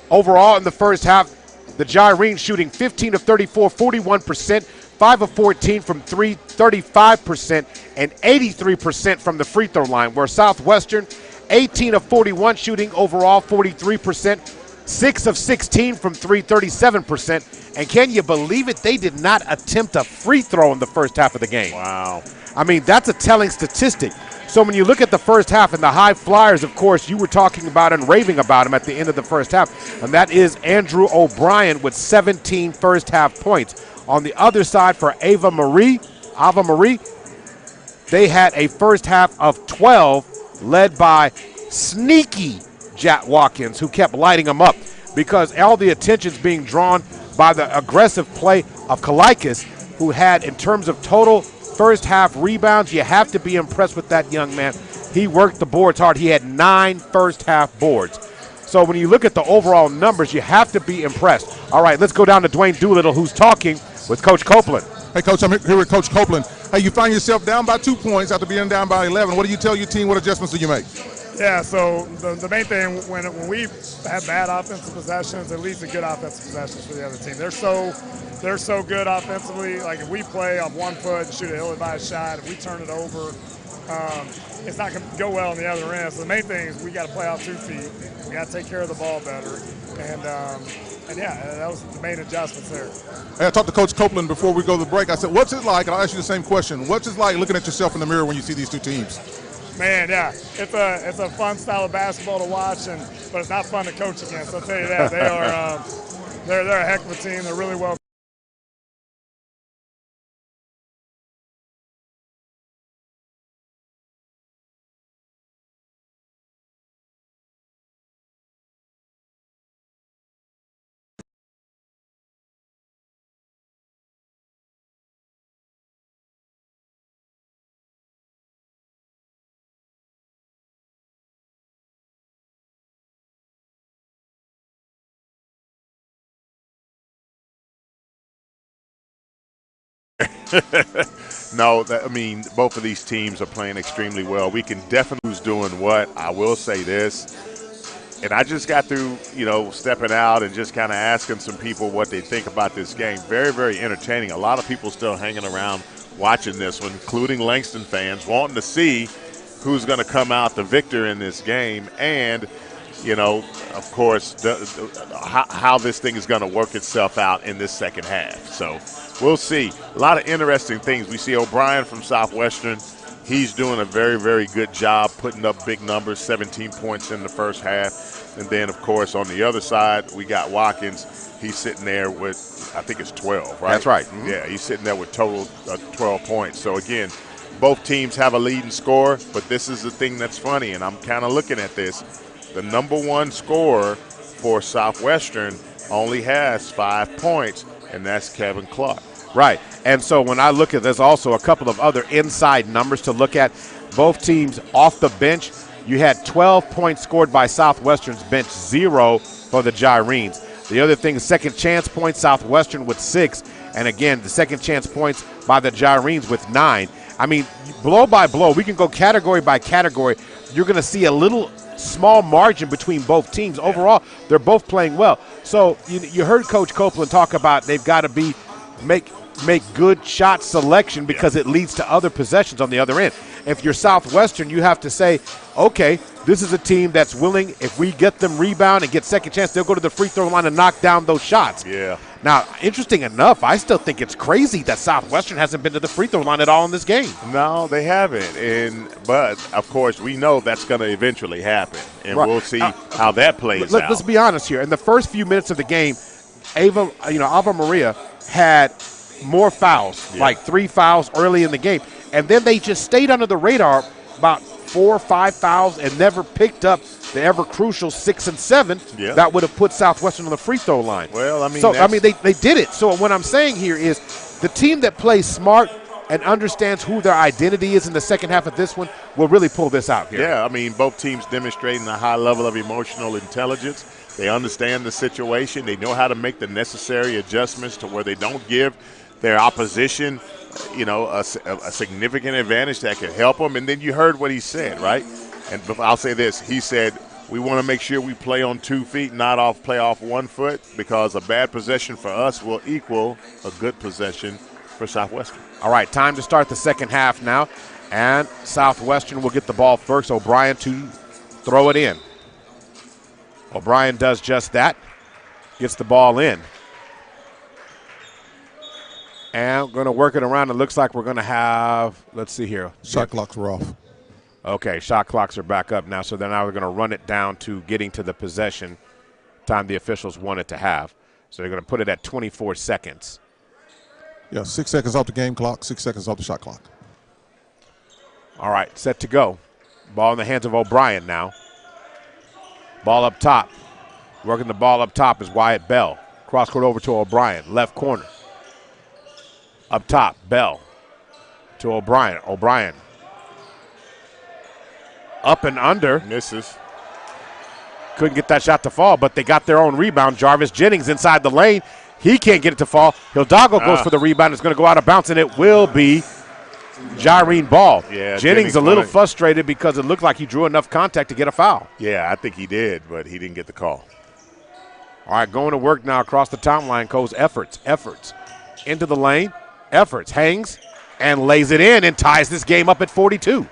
Overall in the first half, the Gyrenes shooting 15 of 34, 41%, 5 of 14 from 3, 35%, and 83% from the free throw line, where Southwestern 18 of 41 shooting overall, 43%, 6 of 16 from 3, 37%. And can you believe it? They did not attempt a free throw in the first half of the game. Wow. I mean, that's a telling statistic. So when you look at the first half and the high flyers, of course, you were talking about and raving about him at the end of the first half, and that is Andrew O'Brien with 17 first half points. On the other side for Ava Marie, they had a first half of 12, led by sneaky Jack Watkins, who kept lighting them up because all the attention's being drawn by the aggressive play of Kalaitis, who had, in terms of total first half rebounds, you have to be impressed with that young man. He worked the boards hard. He had 9 first half boards. So when you look at the overall numbers, you have to be impressed. All right, let's go down to Dwayne Doolittle, who's talking with Coach Copeland. Hey, Coach, I'm here with Coach Copeland. Hey, you find yourself down by 2 points after being down by 11. What do you tell your team? What adjustments do you make? Yeah, so the main thing, when we have bad offensive possessions, it leads to good offensive possessions for the other team. They're so good offensively. Like, if we play off 1 foot and shoot an ill-advised shot, if we turn it over, it's not going to go well on the other end. So the main thing is we got to play off 2 feet. We got to take care of the ball better. And yeah, that was the main adjustments there. Hey, I talked to Coach Copeland before we go to the break. I said, what's it like, and I'll ask you the same question, what's it like looking at yourself in the mirror when you see these 2 teams? Man, yeah, it's a fun style of basketball to watch, but it's not fun to coach against. I'll tell you that. They are they're a heck of a team. They're really well. No, I mean, both of these teams are playing extremely well. We can definitely who's doing what. I will say this, and I just got through, stepping out and just kind of asking some people what they think about this game. Very, very entertaining. A lot of people still hanging around watching this one, including Langston fans, wanting to see who's going to come out the victor in this game and, of course, how this thing is going to work itself out in this second half. So we'll see. A lot of interesting things. We see O'Brien from Southwestern. He's doing a very, very good job putting up big numbers, 17 points in the first half. And then, of course, on the other side, we got Watkins. He's sitting there with, I think it's 12, right? That's right. Mm-hmm. Yeah, he's sitting there with total 12 points. So, again, both teams have a leading score, but this is the thing that's funny, and I'm kind of looking at this. The number 1 scorer for Southwestern only has 5 points, and that's Kevin Clark. Right. And so when I look at, there's also a couple of other inside numbers to look at. Both teams off the bench, you had 12 points scored by Southwestern's bench, 0 for the Gyrenes. The other thing is second chance points, Southwestern with 6. And again, the second chance points by the Gyrenes with 9. I mean, blow by blow, we can go category by category. You're going to see a little small margin between both teams. Overall, they're both playing well. So you heard Coach Copeland talk about they've got to make good shot selection because it leads to other possessions on the other end. If you're Southwestern, you have to say, okay, this is a team that's willing, if we get them rebound and get second chance, they'll go to the free throw line and knock down those shots. Yeah. Now, interesting enough, I still think it's crazy that Southwestern hasn't been to the free throw line at all in this game. No, they haven't. But, of course, we know that's going to eventually happen, and we'll see how that plays out. Let's be honest here. In the first few minutes of the game, Ava Maria had more fouls, like 3 fouls early in the game. And then they just stayed under the radar about 4 or 5 fouls and never picked up the ever crucial 6 and 7 that would have put Southwestern on the free throw line. Well, I mean, they did it. So what I'm saying here is the team that plays smart and understands who their identity is in the second half of this one will really pull this out here. Yeah, I mean, both teams demonstrating a high level of emotional intelligence. They understand the situation. They know how to make the necessary adjustments to where they don't give their opposition, a significant advantage that could help them. And then you heard what he said, right? And I'll say this. He said, we want to make sure we play on 2 feet, not play off 1 foot, because a bad possession for us will equal a good possession for Southwestern. All right, time to start the second half now. And Southwestern will get the ball first. O'Brien to throw it in. O'Brien does just that. Gets the ball in. And we're going to work it around. It looks like we're going to have, let's see here. Shot clocks were off. Okay, shot clocks are back up now. So then now we're going to run it down to getting to the possession time the officials want it to have. So they're going to put it at 24 seconds. Yeah, 6 seconds off the game clock, 6 seconds off the shot clock. All right, set to go. Ball in the hands of O'Brien now. Ball up top. Working the ball up top is Wyatt Bell. Cross court over to O'Brien, left corner. Up top, Bell to O'Brien. O'Brien up and under. Misses. Couldn't get that shot to fall, but they got their own rebound. Jarvis Jennings inside the lane. He can't get it to fall. Hidalgo goes for the rebound. It's going to go out of bounds, and it will be Jyrene Ball. Yeah, Jennings a little frustrated because it looked like he drew enough contact to get a foul. Yeah, I think he did, but he didn't get the call. All right, going to work now across the timeline goes Efforts. Into the lane. Efforts hangs and lays it in and ties this game up at 42.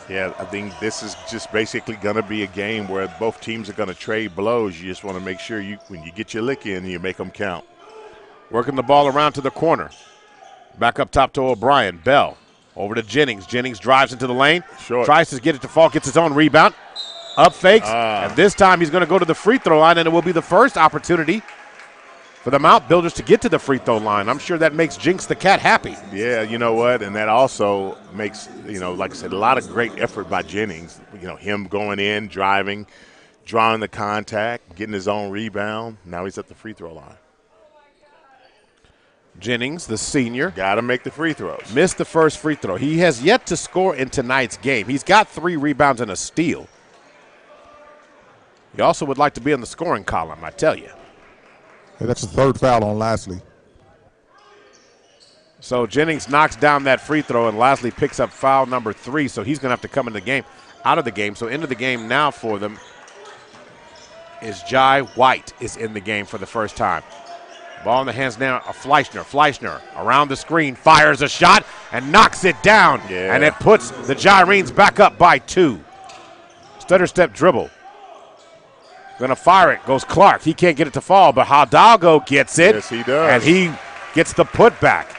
Yeah, I think this is just basically going to be a game where both teams are going to trade blows. You just want to make sure when you get your lick in, you make them count. Working the ball around to the corner. Back up top to O'Brien. Bell over to Jennings. Jennings drives into the lane. Short. Tries to get it to fall, gets his own rebound. Up fakes, and this time he's going to go to the free throw line, and it will be the first opportunity for the Mount Builders to get to the free throw line. I'm sure that makes Jinx the Cat happy. Yeah, you know what? And that also makes, like I said, a lot of great effort by Jennings. Him going in, driving, drawing the contact, getting his own rebound. Now he's at the free throw line. Jennings, the senior. Got to make the free throws. Missed the first free throw. He has yet to score in tonight's game. He's got 3 rebounds and a steal. He also would like to be in the scoring column, I tell you. Hey, that's the 3rd foul on Lasley. So Jennings knocks down that free throw, and Lasley picks up foul number 3, so he's going to have to come in the game, out of the game. So into the game now for them is Jai White is in the game for the first time. Ball in the hands now of Fleischner. Fleischner around the screen, fires a shot, and knocks it down. Yeah. And it puts the Gyrenes back up by 2. Stutter step dribble. Going to fire it. Goes Clark. He can't get it to fall, but Hidalgo gets it. Yes, he does. And he gets the putback.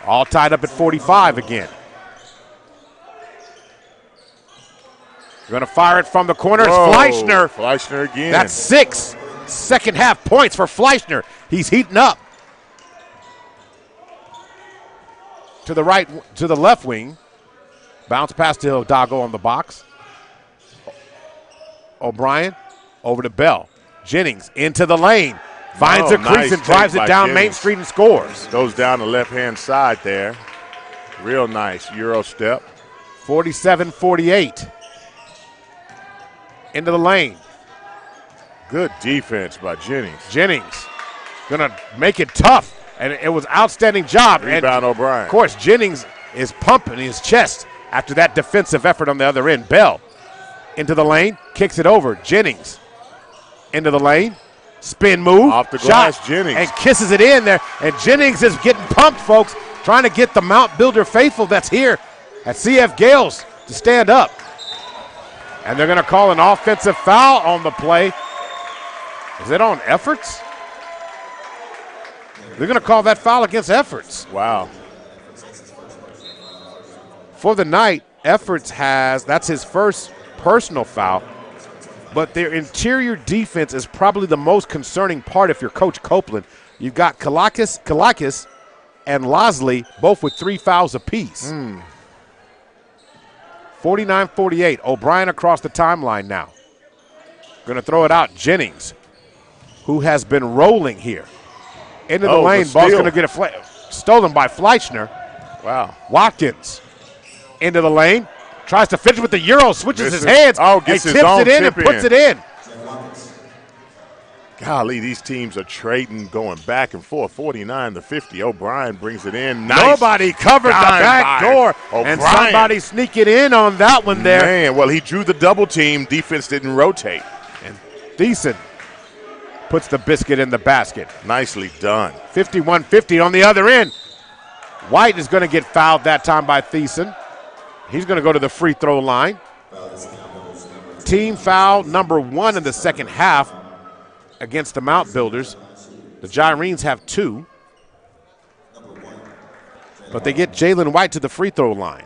All tied up at 45 again. Going to fire it from the corner. It's Fleischner. Fleischner again. That's 6 second half points for Fleischner. He's heating up. To the left wing. Bounce pass to Hidalgo on the box. O'Brien. Over to Bell. Jennings into the lane. Finds a crease and drives it down Main Street and scores. Goes down the left-hand side there. Real nice Euro step. 47-48. Into the lane. Good defense by Jennings. Jennings going to make it tough. And it was outstanding job. Rebound O'Brien. Of course, Jennings is pumping his chest after that defensive effort on the other end. Bell into the lane. Kicks it over. Jennings. Into the lane, spin move, off the glass, shot, Jennings. and kisses it in there. And Jennings is getting pumped, folks, trying to get the Mount Builder faithful that's here at CF Gales to stand up. And they're going to call an offensive foul on the play. Is it on Efforts? They're going to call that foul against Efforts. Wow. For the night, Efforts that's his first personal foul. But their interior defense is probably the most concerning part if you're Coach Copeland. You've got Kalakis and Lasley both with 3 fouls apiece. 49-48. O'Brien across the timeline now. Going to throw it out. Jennings, who has been rolling here. Into the lane. Ball's going to get stolen by Fleischner. Wow. Watkins into the lane. Tries to finish with the Euro. Switches his hands. Gets and his tips own it in and tip puts it in. Golly, these teams are trading, going back and forth. 49-50. O'Brien brings it in. Nice. Nobody covered the back door. And somebody sneaking in on that one there. Man, well, he drew the double team. Defense didn't rotate. And Thiessen puts the biscuit in the basket. Nicely done. 51-50 on the other end. White is going to get fouled that time by Thiessen. He's going to go to the free throw line. Team foul number 1 in the second half against the Mount Builders. The Gyrenes have 2. But they get Jalen White to the free throw line.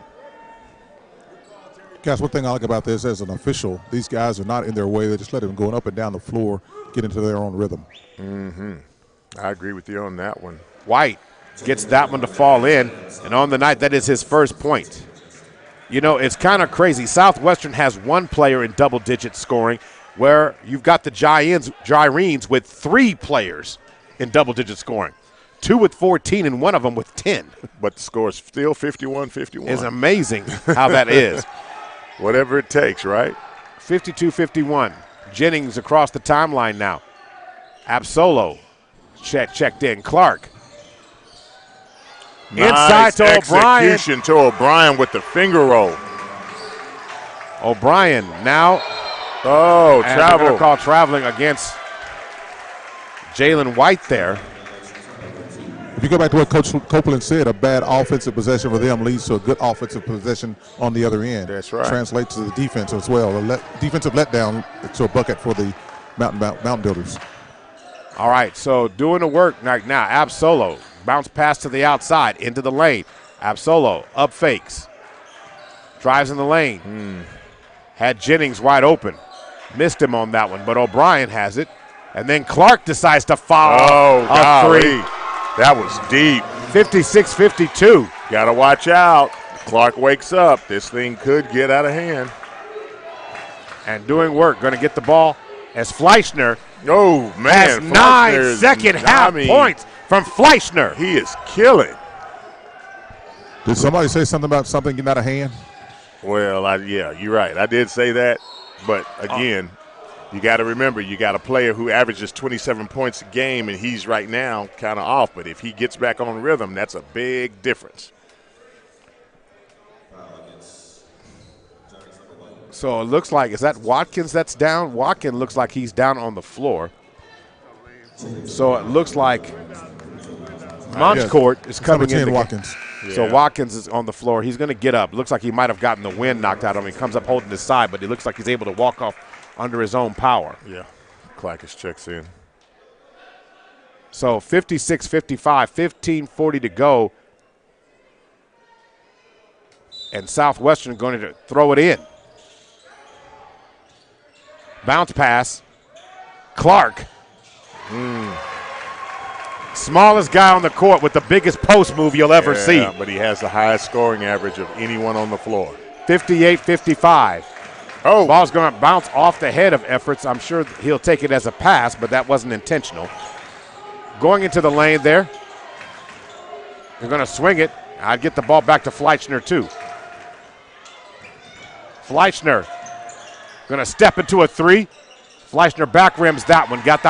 Guys, one thing I like about this as an official, these guys are not in their way. They just let them go up and down the floor, get into their own rhythm. Mm-hmm. I agree with you on that one. White gets that one to fall in, and on the night, that is his first point. You know, it's kind of crazy. Southwestern has 1 player in double-digit scoring, where you've got the Gyrenes with 3 players in double-digit scoring. 2 with 14 and 1 of them with 10. But the score is still 51-51. It's amazing how that is. Whatever it takes, right? 52-51. Jennings across the timeline now. Absolo checked in. Clark. Nice inside to O'Brien. Execution to O'Brien with the finger roll. O'Brien now. Oh, and travel. they're gonna call traveling against Jalen White there. If you go back to what Coach Copeland said, a bad offensive possession for them leads to a good offensive possession on the other end. That's right. Translates to the defense as well. Defensive letdown to a bucket for the Mountain Builders. All right, so doing the work right now. Absolo bounce pass to the outside into the lane. Absolo up fakes, drives in the lane. Had Jennings wide open, missed him on that one, but O'Brien has it, and then Clark decides to foul a 3. That was deep. 56-52. Got to watch out. Clark wakes up. This thing could get out of hand. And doing work, going to get the ball as Fleischner has 9 second-half points from Fleischner. He is killing. Did somebody say something about something getting out of hand? Well, yeah, you're right. I did say that. But, again, you got to remember, you got a player who averages 27 points a game, and he's right now kind of off. But if he gets back on rhythm, that's a big difference. So it looks like, is that Watkins that's down? Watkins looks like he's down on the floor. So it looks like Moncourt is coming in. Watkins. Yeah. So Watkins is on the floor. He's going to get up. Looks like he might have gotten the wind knocked out of him. He comes up holding his side, but he looks like he's able to walk off under his own power. Yeah. Clackus checks in. So 56-55, 15:40 to go. And Southwestern going to throw it in. Bounce pass. Clark. Smallest guy on the court with the biggest post move you'll ever see. But he has the highest scoring average of anyone on the floor. 58-55. Oh. Ball's going to bounce off the head of Efforts. I'm sure he'll take it as a pass, but that wasn't intentional. Going into the lane there. They're going to swing it. I'd get the ball back to Fleischner, too. Fleischner going to step into a 3. Fleischner back rims that one. Got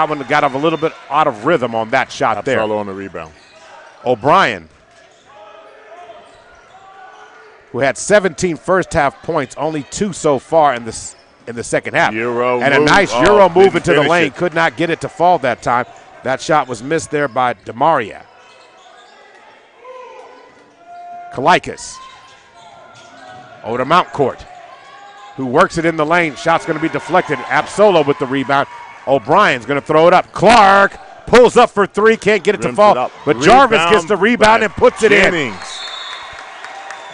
a little bit out of rhythm on that shot there. Absolo on the rebound. O'Brien, who had 17 first-half points, only 2 so far in the second half. A nice Euro move into the lane. Could not get it to fall that time. That shot was missed there by DeMaria. Kalaitis over to Mountcourt, who works it in the lane. Shot's going to be deflected. Absolo with the rebound. O'Brien's going to throw it up. Clark pulls up for 3. Can't get it to fall. But Jarvis gets the rebound and puts it in.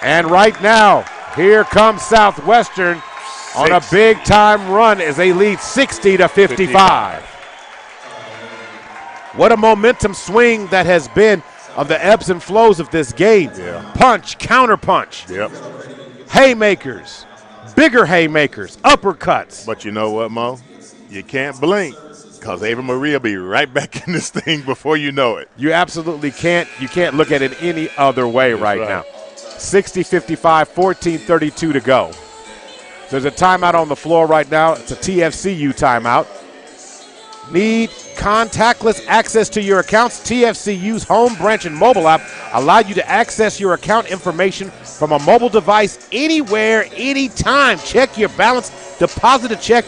And right now, here comes Southwestern on a big-time run as they lead 60-55. What a momentum swing that has been of the ebbs and flows of this game. Yeah. Punch, counter punch. Yep. Haymakers. bigger haymakers, uppercuts. But you know what, Mo? You can't blink because Ava Marie will be right back in this thing before you know it. You absolutely can't. You can't look at it any other way right now. 60-55, 14-32 to go. There's a timeout on the floor right now. It's a TFCU timeout. Need contactless access to your accounts? TFCU's home, branch, and mobile app allow you to access your account information from a mobile device anywhere, anytime. Check your balance, deposit a check,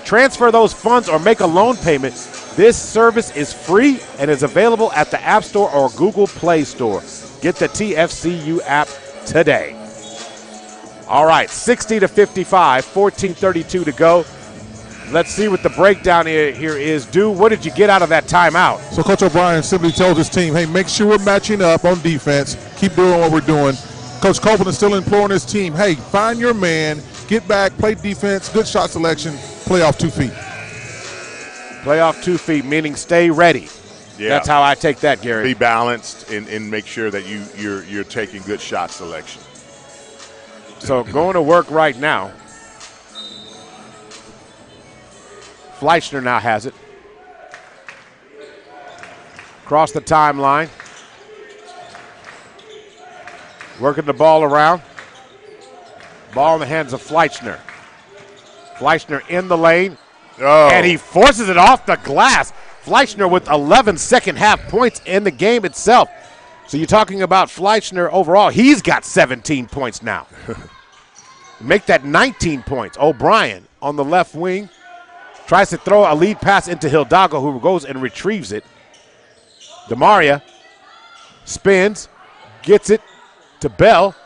transfer those funds, or make a loan payment. This service is free and is available at the App Store or Google Play Store. Get the TFCU app today. All right, 60-55, 14-32 to go. Let's see what the breakdown here is. Dude, what did you get out of that timeout? So Coach O'Brien simply told his team, hey, make sure we're matching up on defense. Keep doing what we're doing. Coach Copeland is still imploring his team, hey, find your man, get back, play defense, good shot selection, play off 2 feet. Play off 2 feet, meaning stay ready. Yeah. That's how I take that, Gary. Be balanced and make sure that you're taking good shot selection. So going to work right now. Fleischner now has it. Across the timeline. Working the ball around. Ball in the hands of Fleischner. Fleischner in the lane. Oh. And he forces it off the glass. Fleischner with 11 second half points in the game itself. So you're talking about Fleischner overall. He's got 17 points now. Make that 19 points. O'Brien on the left wing. Tries to throw a lead pass into Hidalgo, who goes and retrieves it. DeMaria spins, gets it to Bell,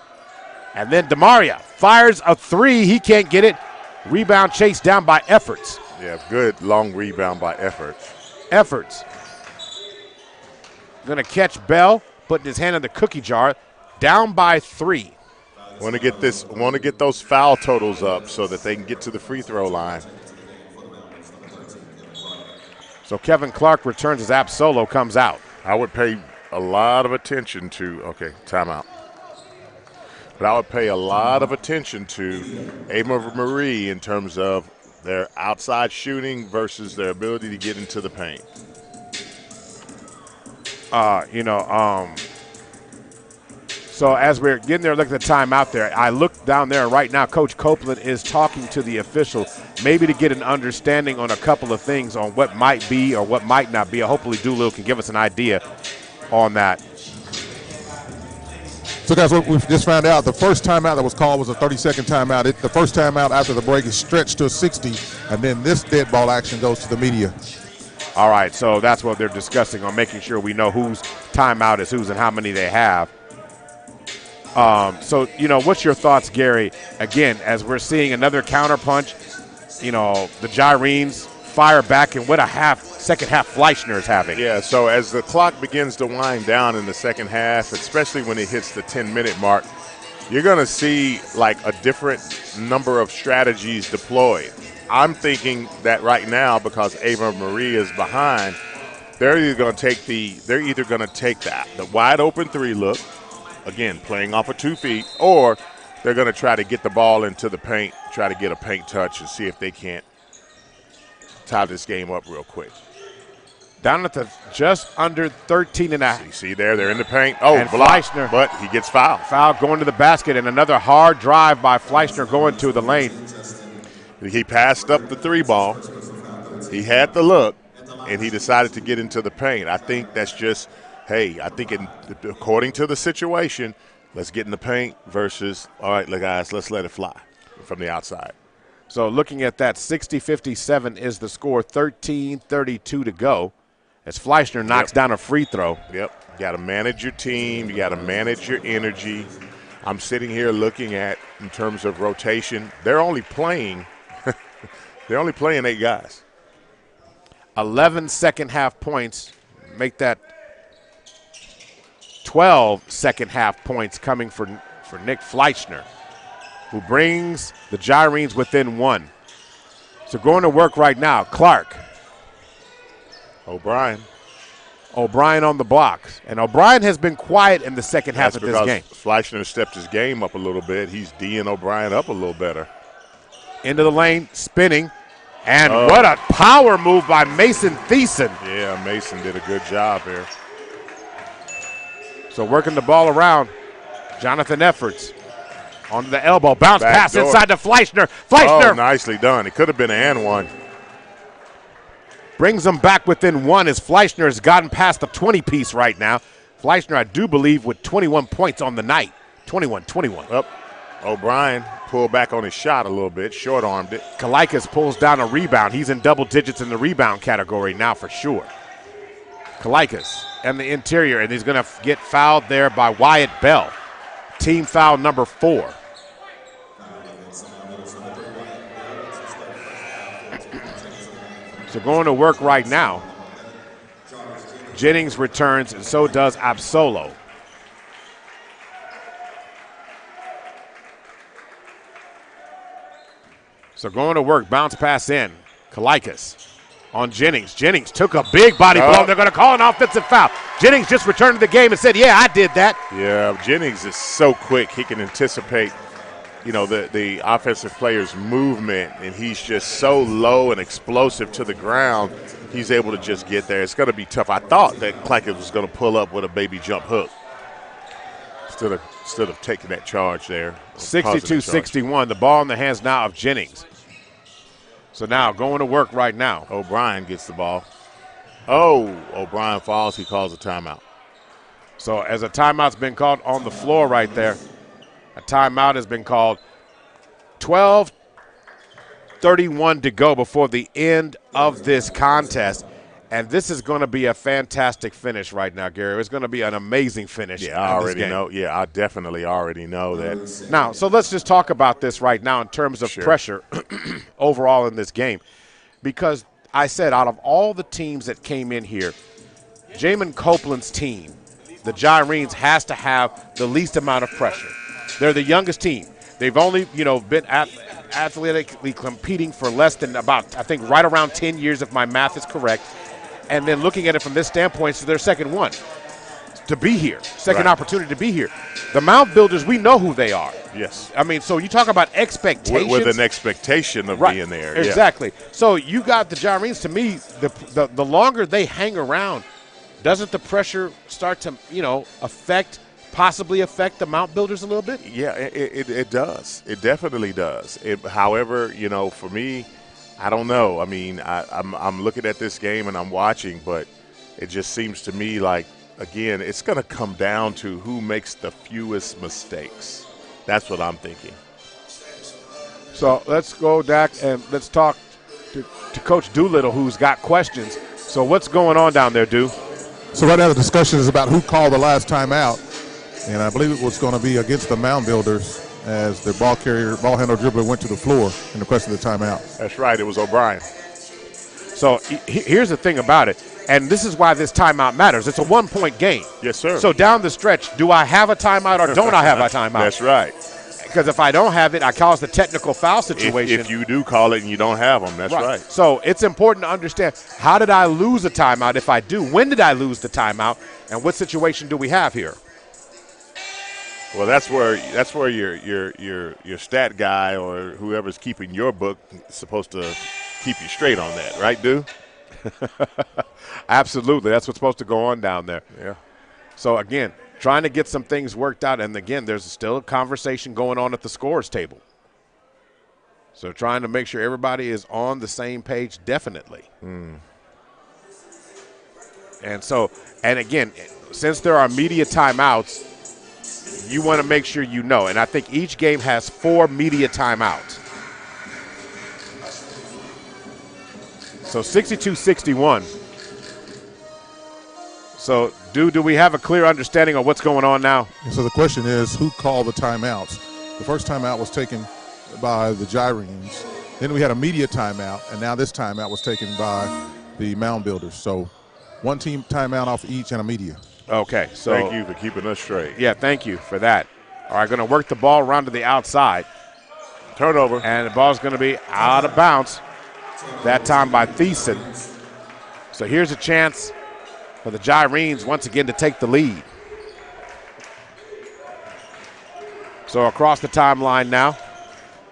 and then DeMaria fires a three. He can't get it. Rebound chased down by Efforts. Yeah, good long rebound by Efforts. Going to catch Bell, putting his hand in the cookie jar. Down by 3. Want to get those foul totals up so that they can get to the free throw line. So Kevin Clark returns as Absolo comes out. I would pay a lot of attention to, timeout. But I would pay a lot of attention to Ava Marie in terms of their outside shooting versus their ability to get into the paint. So as we're getting there looking at the timeout there, I look down there, and right now Coach Copeland is talking to the official, maybe to get an understanding on a couple of things on what might be or what might not be. Hopefully Doolittle can give us an idea on that. So, guys, what we've just found out, the first timeout that was called was a 30-second timeout. The first timeout after the break is stretched to a 60, and then this dead ball action goes to the media. All right, so that's what they're discussing on making sure we know whose timeout is whose and how many they have. What's your thoughts, Gary? Again, as we're seeing another counterpunch, the Gyrenes fire back, and what a second half Fleischner is having. Yeah, so as the clock begins to wind down in the second half, especially when it hits the 10-minute mark, you're going to see like a different number of strategies deployed. I'm thinking that right now, because Ava Marie is behind, they're either going to take the wide open 3 look, again, playing off of 2 feet, or they're going to try to get the ball into the paint, try to get a paint touch and see if they can't tie this game up real quick. Down at the just under 13 and a half. You see there, they're in the paint. Oh, and Fleischner. But he gets fouled. Foul going to the basket, and another hard drive by Fleischner going to the lane. He passed up the 3 ball. He had the look, and he decided to get into the paint. I think that's just, according to the situation, let's get in the paint versus, all right, guys, let's let it fly from the outside. So looking at that, 60-57 is the score, 13-32 to go as Fleischner knocks down a free throw. Yep. You got to manage your team. You got to manage your energy. I'm sitting here looking at, in terms of rotation, they're only playing 8 guys. 11 second half points, make that 12 second half points coming for Nick Fleischner, who brings the Gyrenes within 1. So going to work right now, Clark. O'Brien. O'Brien on the blocks. And O'Brien has been quiet in the second half of this game. Fleischner stepped his game up a little bit. He's D'ing O'Brien up a little better. Into the lane, spinning. And what a power move by Mason Thiessen. Yeah, Mason did a good job here. So working the ball around. Jonathan Efforts onto the elbow. Bounce pass inside to Fleischner. Fleischner. Oh, nicely done. It could have been an and one. Brings them back within one as Fleischner has gotten past the 20-piece right now. Fleischner, I do believe, with 21 points on the night. 21-21. Up. O'Brien pulled back on his shot a little bit, short-armed it. Kalaitis pulls down a rebound. He's in double digits in the rebound category now for sure. Kalaitis and the interior, and he's going to get fouled there by Wyatt Bell. Team foul number 4. So going to work right now. Jennings returns, and so does Absolo. So going to work, bounce pass in. Kalaitis on Jennings. Jennings took a big body blow. They're going to call an offensive foul. Jennings just returned to the game and said, yeah, I did that. Yeah, Jennings is so quick. He can anticipate, the offensive player's movement, and he's just so low and explosive to the ground. He's able to just get there. It's going to be tough. I thought that Clackett was going to pull up with a baby jump hook instead of taking that charge there. 62-61. The ball in the hands now of Jennings. So now going to work right now. O'Brien gets the ball. O'Brien falls. He calls a timeout. So as a timeout's been called on the floor right there, a timeout has been called. 12:31 to go before the end of this contest. And this is going to be a fantastic finish right now, Gary. It's going to be an amazing finish. Yeah, I already know. Yeah, I definitely already know that. Now, so let's just talk about this right now in terms of pressure overall in this game. Because I said out of all the teams that came in here, Jamin Copeland's team, the Gyrenes, has to have the least amount of pressure. They're the youngest team. They've only, been athletically competing for less than about, I think, right around 10 years, if my math is correct. And then looking at it from this standpoint, so their second one to be here, second opportunity to be here. The Mound Builders, we know who they are. Yes. I mean, so you talk about expectations. With an expectation of being there. Exactly. Yeah. So you got the Gyrenes. To me, the longer they hang around, doesn't the pressure start to, possibly affect the Mound Builders a little bit? Yeah, it does. It definitely does. However, for me, I don't know. I mean, I'm looking at this game and I'm watching, but it just seems to me like, again, it's going to come down to who makes the fewest mistakes. That's what I'm thinking. So let's go, Dak, and let's talk to Coach Doolittle, who's got questions. So what's going on down there, Do? So right now the discussion is about who called the last timeout, and I believe it was going to be against the Mound Builders, as the ball handler, dribbler went to the floor in the question of the timeout. That's right. It was O'Brien. So here's the thing about it, and this is why this timeout matters. It's a one-point game. Yes, sir. So down the stretch, do I have a timeout or don't I have a timeout? That's right. Because if I don't have it, I cause the technical foul situation. If you do call it and you don't have them, that's right. So it's important to understand, how did I lose a timeout? If I do, when did I lose the timeout? And what situation do we have here? Well, that's where your stat guy or whoever's keeping your book is supposed to keep you straight on that, right, Du? Absolutely. That's what's supposed to go on down there. Yeah. So, again, trying to get some things worked out. And, again, there's still a conversation going on at the scorers table. So trying to make sure everybody is on the same page, definitely. And so, and, again, since there are media timeouts, you want to make sure you know. And I think each game has 4 media timeouts. So 62-61. So, do we have a clear understanding of what's going on now? And so the question is, who called the timeouts? The first timeout was taken by the Gyrenes. Then we had a media timeout, and now this timeout was taken by the Mound Builders. So one team timeout off each and a media. Okay. So thank you for keeping us straight. Yeah, thank you for that. All right, going to work the ball around to the outside. Turnover. And the ball's going to be out of bounds, that time by Thiessen. So here's a chance for the Gyrenes once again to take the lead. So across the timeline now,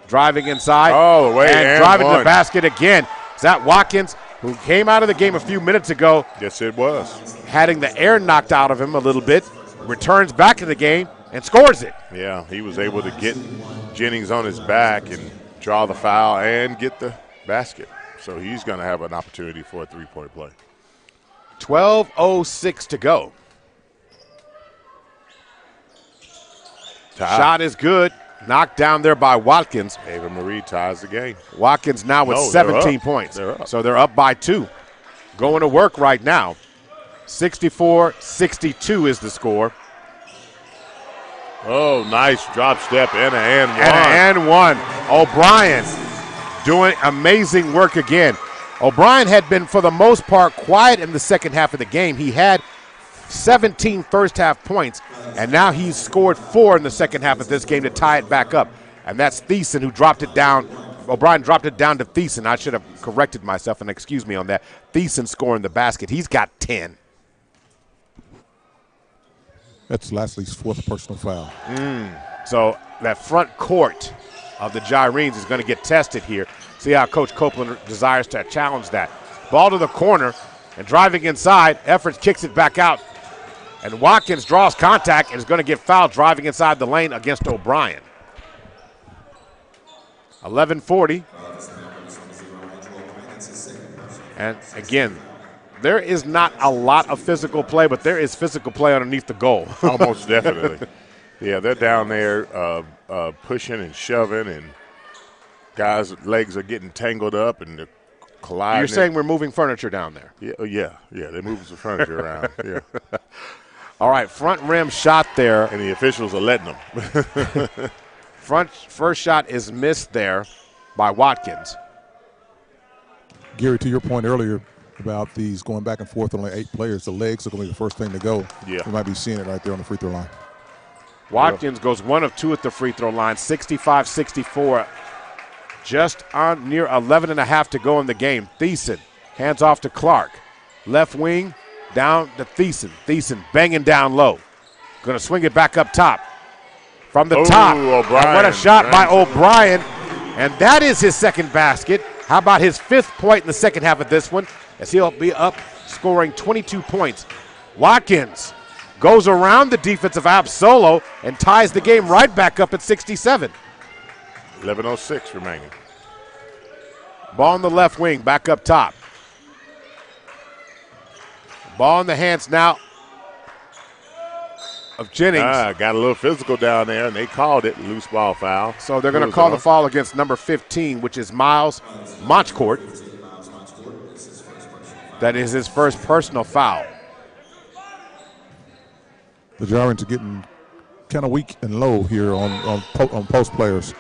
driving inside. Oh, wait, and driving to the basket again. Is that Watkins, who came out of the game a few minutes ago? Yes, it was. Having the air knocked out of him a little bit, returns back to the game and scores it. Yeah, he was able to get Jennings on his back and draw the foul and get the basket. So he's going to have an opportunity for a three-point play. 12:06 to go. Shot is good. Knocked down there by Watkins. Ava Marie ties the game. Watkins now with 17 points. So they're up by 2. Going to work right now. 64-62 is the score. Oh, nice drop step and one. And one. O'Brien doing amazing work again. O'Brien had been, for the most part, quiet in the second half of the game. He had 17 first-half points, and now he's scored 4 in the second half of this game to tie it back up. And that's Thiessen who dropped it down. O'Brien dropped it down to Thiessen. I should have corrected myself and excuse me on that. Thiessen scoring the basket. He's got 10. That's Lashley's 4th personal foul. So that front court of the Gyrenes is going to get tested here. See how Coach Copeland desires to challenge that. Ball to the corner and driving inside. Efforts kicks it back out. And Watkins draws contact and is going to get fouled driving inside the lane against O'Brien. 11:40. And again, there is not a lot of physical play, but there is physical play underneath the goal. Almost definitely. Yeah, they're down there pushing and shoving, and guys' legs are getting tangled up and they're colliding. You're saying we're moving furniture down there? Yeah, they're moving some furniture around. Yeah. All right, front rim shot there. And the officials are letting them. First shot is missed there by Watkins. Gary, to your point earlier about these going back and forth, only 8 players, the legs are going to be the first thing to go. Yeah. You might be seeing it right there on the free throw line. Watkins goes 1 of 2 at the free throw line, 65-64. Just on near 11 and a half to go in the game. Thiessen hands off to Clark. Left wing down to Thiessen. Thiessen banging down low. Going to swing it back up top. From the top. O'Brien. What a shot by O'Brien. And that is his second basket. How about his 5th point in the second half of this one, as he'll be up scoring 22 points. Watkins goes around the defensive Absolo and ties the game right back up at 67. 11:06 remaining. Ball on the left wing, back up top. Ball in the hands now of Jennings. Got a little physical down there, and they called it loose ball foul. So they're going to call the foul against number 15, which is Miles Monchcourt. That is his first personal foul. The Gyrenes are getting kind of weak and low here on post players.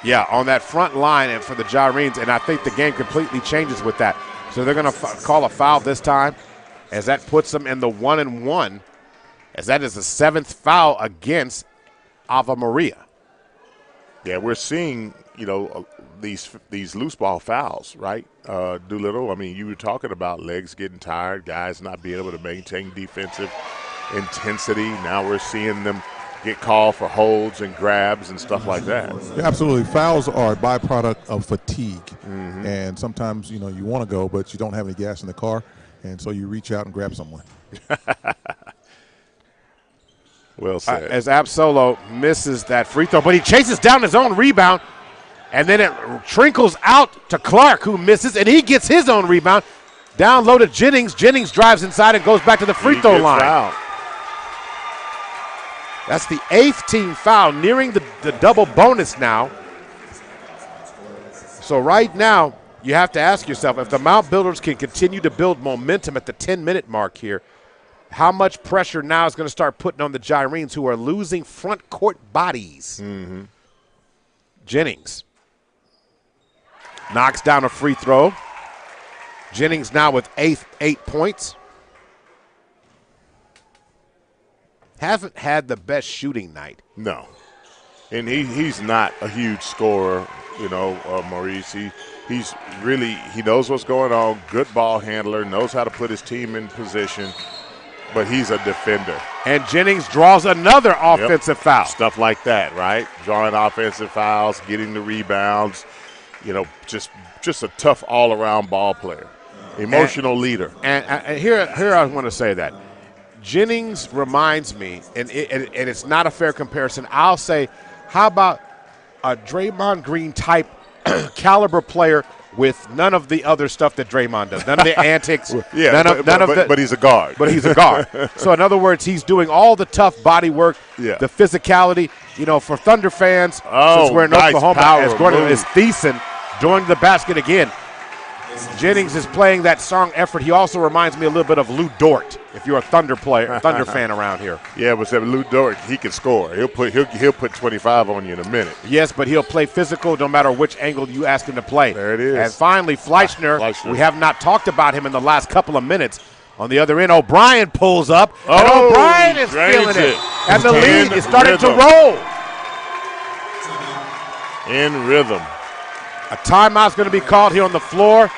Yeah, on that front line and for the Gyrenes, and I think the game completely changes with that. So they're going to call a foul this time, as that puts them in the 1-and-1, as that is the 7th foul against Ava Maria. Yeah, we're seeing, these loose ball fouls, right? Doolittle, I mean, you were talking about legs getting tired, guys not being able to maintain defensive intensity. Now we're seeing them get called for holds and grabs and stuff like that. Yeah, absolutely. Fouls are a byproduct of fatigue. And sometimes, you want to go, but you don't have any gas in the car, and so you reach out and grab someone. Well said. As Absolo misses that free throw, but he chases down his own rebound, and then it trickles out to Clark, who misses, and he gets his own rebound. Down low to Jennings. Jennings drives inside and goes back to the free throw line. Fouled. That's the 8th team foul, nearing the double bonus now. So right now, you have to ask yourself, if the Mount Builders can continue to build momentum at the 10-minute mark here, how much pressure now is going to start putting on the Gyrenes, who are losing front court bodies? Jennings knocks down a free throw. Jennings now with 8 points. Haven't had the best shooting night. No. And he's not a huge scorer, Maurice. He's really, he knows what's going on, good ball handler, knows how to put his team in position, but he's a defender. And Jennings draws another offensive foul. Stuff like that, right? Drawing offensive fouls, getting the rebounds, you know, just a tough all-around ball player. Emotional leader. And here I want to say that. Jennings reminds me, and it's not a fair comparison, I'll say, how about a Draymond Green type caliber player with none of the other stuff that Draymond does, none of the antics. But he's a guard. But he's a guard. So in other words, he's doing all the tough body work, the physicality. You know, for Thunder fans, since we're in Oklahoma, as Gordon is Thiessen doing the basket again. Jennings is playing that strong effort. He also reminds me a little bit of Lou Dort, if you're a Thunder fan around here. Yeah, but Lou Dort, he can score. He'll put 25 on you in a minute. Yes, but he'll play physical no matter which angle you ask him to play. There it is. And finally, Fleischner. We have not talked about him in the last couple of minutes. On the other end, O'Brien pulls up, and O'Brien is feeling it. And the lead is starting to roll. In rhythm. A timeout's going to be called here on the floor.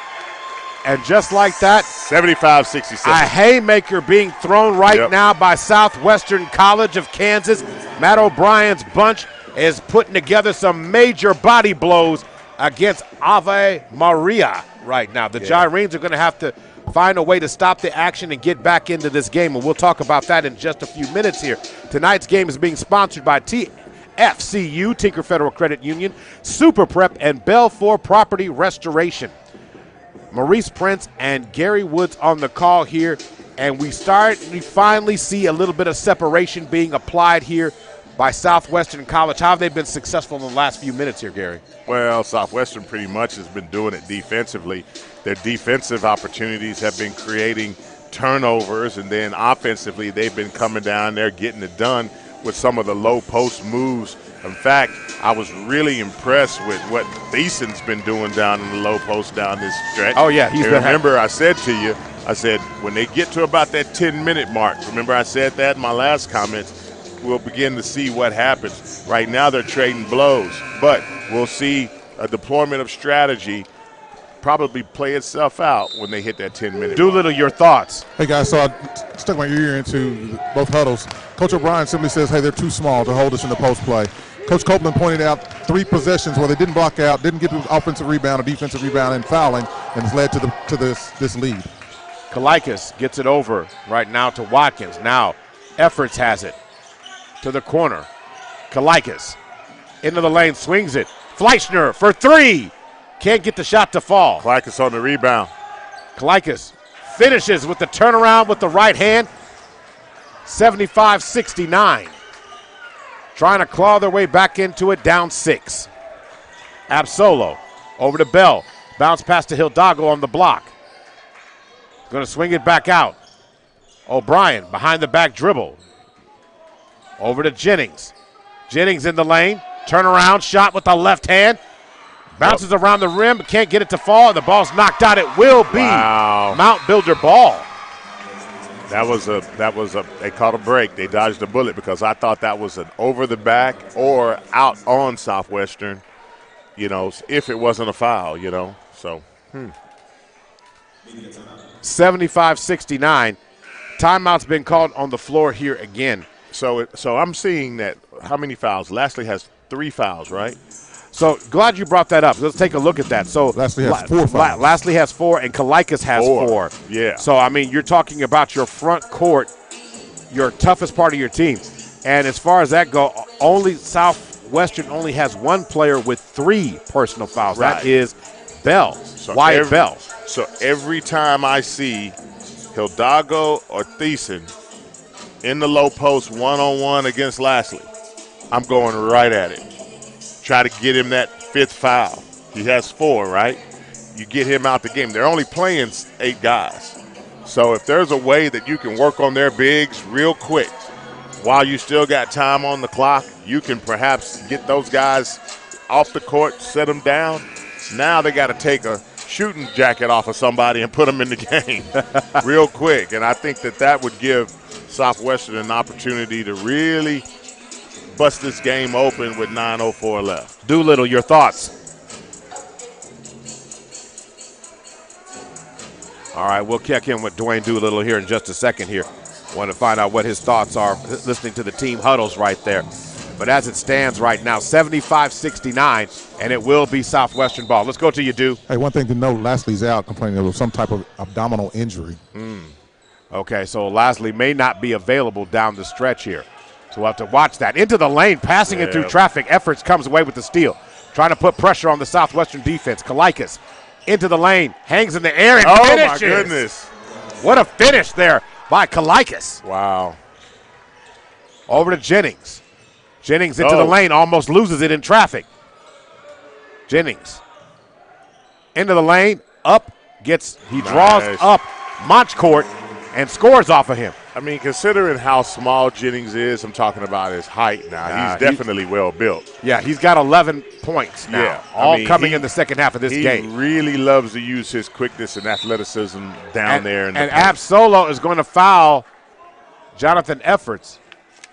And just like that, 75-67. A haymaker being thrown right now by Southwestern College of Kansas. Matt O'Brien's bunch is putting together some major body blows against Ave Maria right now. The Gyrenes are going to have to find a way to stop the action and get back into this game, and we'll talk about that in just a few minutes here. Tonight's game is being sponsored by TFCU, Tinker Federal Credit Union, Super Prep, and Belfour Property Restoration. Maurice Prince and Gary Woods on the call here, and we finally see a little bit of separation being applied here by Southwestern College. How have they been successful in the last few minutes here, Gary? Well, Southwestern pretty much has been doing it defensively. Their defensive opportunities have been creating turnovers, and then offensively they've been coming down there getting it done with some of the low post moves. In fact, I was really impressed with what Thiessen's been doing down in the low post down this stretch. Oh, yeah. Remember, I said to you, when they get to about that 10-minute mark, remember I said that in my last comments, we'll begin to see what happens. Right now they're trading blows, but we'll see a deployment of strategy probably play itself out when they hit that 10-minute Doolittle, your thoughts? Hey, guys, so I stuck my ear into both huddles. Coach O'Brien simply says, hey, they're too small to hold us in the post play. Coach Copeland pointed out 3 possessions where they didn't block out, didn't get the offensive rebound or defensive rebound and fouling, and it's led to this lead. Kalaitis gets it over right now to Watkins. Now Efforts has it to the corner. Kalaitis into the lane, swings it. Fleischner for 3. Can't get the shot to fall. Kalaitis on the rebound. Kalaitis finishes with the turnaround with the right hand. 75-69. Trying to claw their way back into it, down 6. Absolo over to Bell. Bounce pass to Hidalgo on the block. Going to swing it back out. O'Brien behind the back dribble. Over to Jennings. Jennings in the lane. Turnaround shot with the left hand. Bounces around the rim, but can't get it to fall. The ball's knocked out. It will be Mount Builder ball. That was they caught a break. They dodged a bullet because I thought that was an over the back or out on Southwestern, if it wasn't a foul, so. 75-69. Timeout's been called on the floor here again. So I'm seeing that, how many fouls? Lastly has 3 fouls, right? So glad you brought that up. Let's take a look at that. So Lastly has 4 fouls. Lastly has 4, and Kalaitis has 4. Yeah. So, you're talking about your front court, your toughest part of your team. And as far as that go, only Southwestern only has 1 player with 3 personal fouls. Right. That is Bell, Wyatt Bell. So every time I see Hidalgo or Thiessen in the low post one-on-one against Lastly, I'm going right at it. Try to get him that 5th foul. He has 4, right? You get him out the game. They're only playing 8 guys. So if there's a way that you can work on their bigs real quick while you still got time on the clock, you can perhaps get those guys off the court, set them down. Now they got to take a shooting jacket off of somebody and put them in the game real quick. And I think that would give Southwestern an opportunity to really bust this game open with 9:04 left. Doolittle, your thoughts? All right, we'll check in with Dwayne Doolittle here in just a second here. Want to find out what his thoughts are listening to the team huddles right there. But as it stands right now, 75-69, and it will be Southwestern ball. Let's go to you, Du. Hey, one thing to note, Lasley's out complaining of some type of abdominal injury. Okay, so Lasley may not be available down the stretch here. So we'll have to watch that. Into the lane, passing it through traffic. Efforts comes away with the steal. Trying to put pressure on the Southwestern defense. Kalaitis into the lane, hangs in the air and finishes. Oh, my goodness. What a finish there by Kalaitis. Wow. Over to Jennings. Jennings into the lane, almost loses it in traffic. Jennings into the lane, up, he draws up Monchcourt and scores off of him. I mean, considering how small Jennings is, I'm talking about his height now. He's definitely well built. Yeah, he's got 11 points now, coming in the second half of this game. He really loves to use his quickness and athleticism down there. And Absol is going to foul Jonathan Efforts.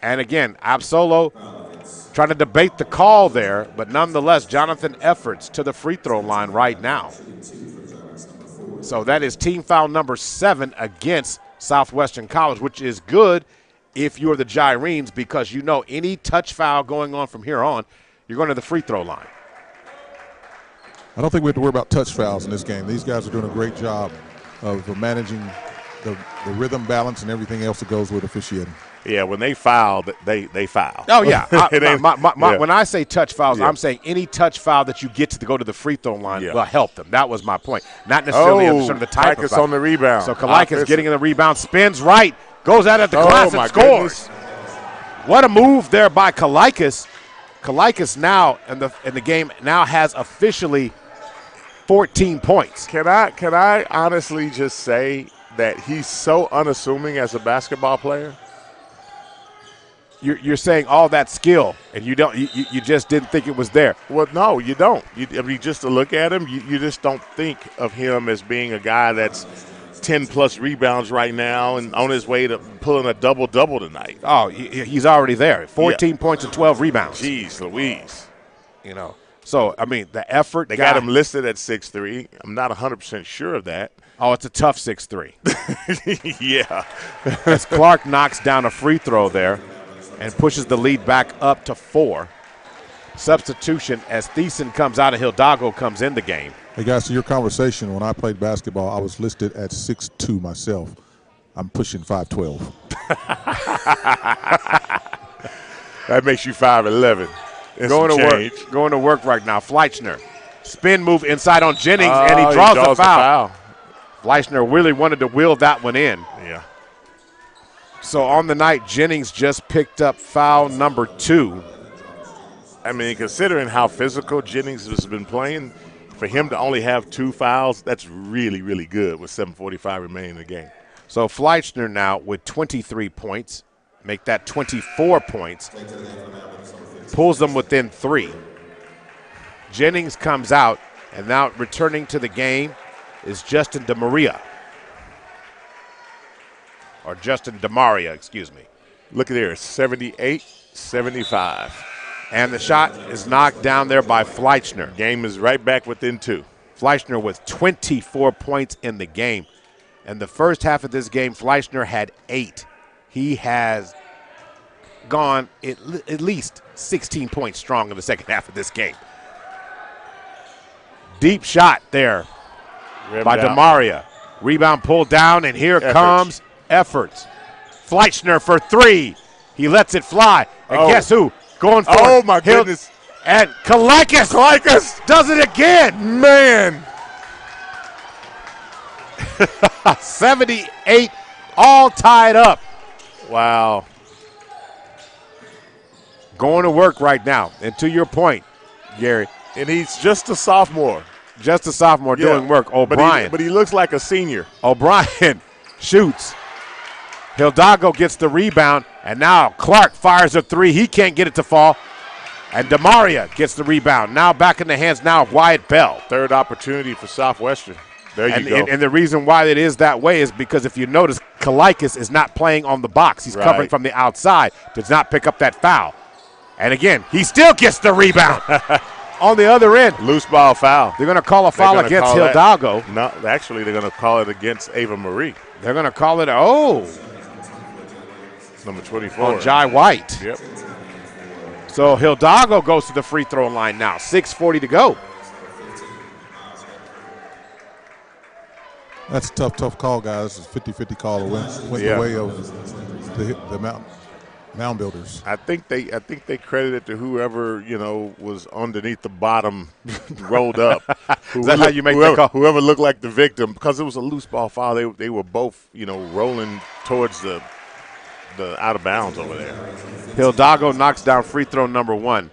And again, Absol trying to debate the call there, but nonetheless, Jonathan Efforts to the free throw line right now. So that is team foul number 7 against Southwestern College, which is good if you're the Gyrenes, because you know any touch foul going on from here on, you're going to the free throw line. I don't think we have to worry about touch fouls in this game. These guys are doing a great job of managing the rhythm, balance, and everything else that goes with officiating. Yeah, when they foul, they foul. Oh, yeah. When I say touch fouls, I'm saying any touch foul that you get to go to the free throw line will help them. That was my point. Not necessarily sort of the type of foul. on the rebound. So Kalaitis getting in the rebound, spins right, goes out at the glass and scores. Goodness. What a move there by Kalaitis. Kalaitis now in the game now has officially 14 points. Can I honestly just say that he's so unassuming as a basketball player? You're saying all that skill, and you just didn't think it was there. Well, no, you don't. I mean, just to look at him, you just don't think of him as being a guy that's 10-plus rebounds right now and on his way to pulling a double-double tonight. Oh, he's already there. 14 points and 12 rebounds. Jeez Louise. You know, so, I mean, the effort. They got him listed at 6'3". I'm not 100% sure of that. Oh, it's a tough 6'3". Yeah. As Clark knocks down a free throw there and pushes the lead back up to 4. Substitution as Thiessen comes out of Hidalgo comes in the game. Hey, guys, to your conversation, when I played basketball, I was listed at 6'2" myself. I'm pushing 5'12". That makes you 5'11". Going to work right now. Fleischner. Spin move inside on Jennings, and he draws the foul. Fleischner really wanted to wheel that one in. Yeah. So on the night, Jennings just picked up foul number 2. I mean, considering how physical Jennings has been playing, for him to only have 2 fouls, that's really, really good with 7:45 remaining in the game. So Fleischner now with 23 points, make that 24 points, pulls them within 3. Jennings comes out, and now returning to the game is Justin DeMaria. Or Justin DeMaria, excuse me. Look at there, 78-75. And the shot is knocked down there by Fleischner. Game is right back within 2. Fleischner with 24 points in the game. And the first half of this game, Fleischner had 8. He has gone at least 16 points strong in the second half of this game. Deep shot there by DeMaria. Rebound pulled down, and here comes Efforts. Fleischner for 3. He lets it fly. And guess who? Going for it. Oh, my goodness. And Kalaitis does it again. Man. 78, all tied up. Wow. Going to work right now. And to your point, Gary. And he's just a sophomore. Doing work. O'Brien. But he looks like a senior. O'Brien shoots. Hidalgo gets the rebound, and now Clark fires a 3. He can't get it to fall. And DeMaria gets the rebound. Now back in the hands now of Wyatt Bell. Third opportunity for Southwestern. There you go. And the reason why it is that way is because if you notice, Kalaitis is not playing on the box. He's covering from the outside. Does not pick up that foul. And again, he still gets the rebound. on the other end. Loose ball foul. They're going to call a foul against Hidalgo. No, actually, they're going to call it against Ava Marie. They're going to call it, number 24. on Jai White. Yep. So Hidalgo goes to the free throw line now. 6:40 to go. That's a tough call, guys. It's a 50-50 call. Went the way of the mound builders. I think they credit it to whoever was underneath the bottom, rolled up. Is that how you make the call? Whoever looked like the victim, because it was a loose ball foul. They were both rolling towards the out of bounds over there. Hidalgo knocks down free throw number 1.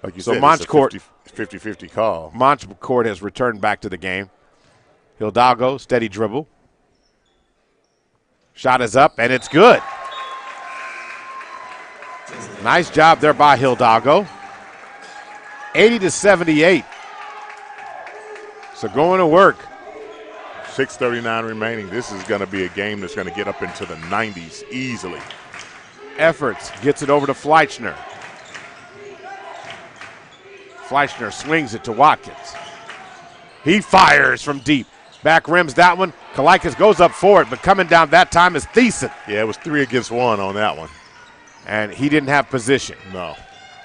Like you so said, Monchcourt, it's a 50-50 call. Monchcourt has returned back to the game. Hidalgo, steady dribble. Shot is up, and it's good. Nice job there by Hidalgo. 80-78. So going to work. 6:39 remaining. This is going to be a game that's going to get up into the 90s easily. Efforts gets it over to Fleischner. Fleischner swings it to Watkins. He fires from deep. Back rims that one. Kalaikas goes up for it, but coming down that time is Thiessen. Yeah, it was 3 against 1 on that one. And he didn't have position. No.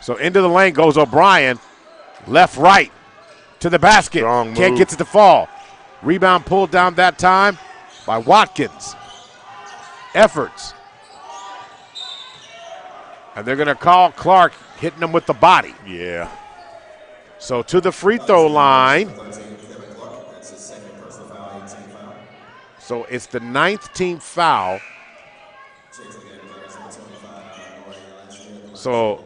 So into the lane goes O'Brien. Left, right to the basket. Strong move. Can't get it to fall. Rebound pulled down that time by Watkins. Efforts. And they're going to call Clark hitting him with the body. Yeah. So to the free throw line. So it's the 9th team foul. So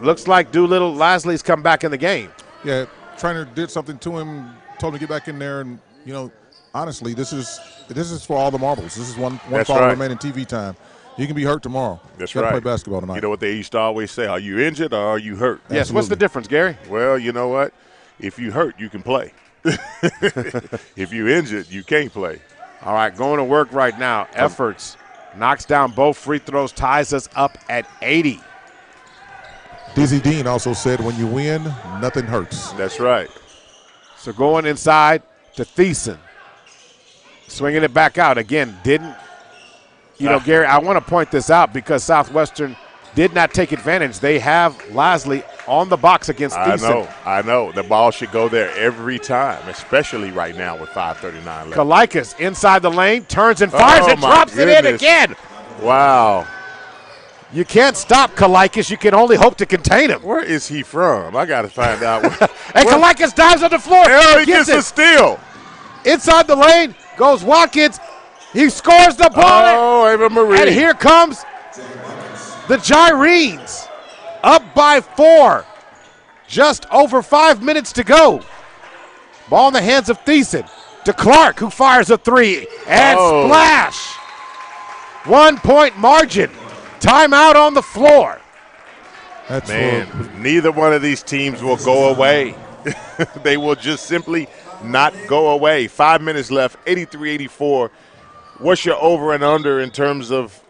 looks like Doolittle Lasley's come back in the game. Yeah, trainer did something to him, told him to get back in there, and honestly, this is for all the marbles. This is one foul remaining TV time. You can be hurt tomorrow. That's you gotta right. Play basketball tonight. You know what they used to always say? Are you injured or are you hurt? Yes. Absolutely. What's the difference, Gary? Well, you know what? If you hurt, you can play. If you injured, you can't play. All right, going to work right now. Efforts knocks down both free throws, ties us up at 80. Dizzy Dean also said, when you win, nothing hurts. That's right. So going inside to Thiessen. Swinging it back out. Again, didn't, Gary, I want to point this out because Southwestern did not take advantage. They have Lasley on the box against Thiessen. I know. The ball should go there every time, especially right now with 5:39 left. Kalaikas inside the lane, turns and fires and drops it in again. Wow. You can't stop Kalaikas. You can only hope to contain him. Where is he from? I got to find out. And Kalaikas dives on the floor. He gets a steal. Inside the lane goes Watkins. He scores the ball. Oh, Ava Marie. And here comes the Gyrenes. Up by 4. Just over 5 minutes to go. Ball in the hands of Thiessen. To Clark, who fires a 3. And splash. 1 point margin. Timeout on the floor. Neither one of these teams will go away. They will just simply not go away. 5 minutes left, 83-84. What's your over and under in terms of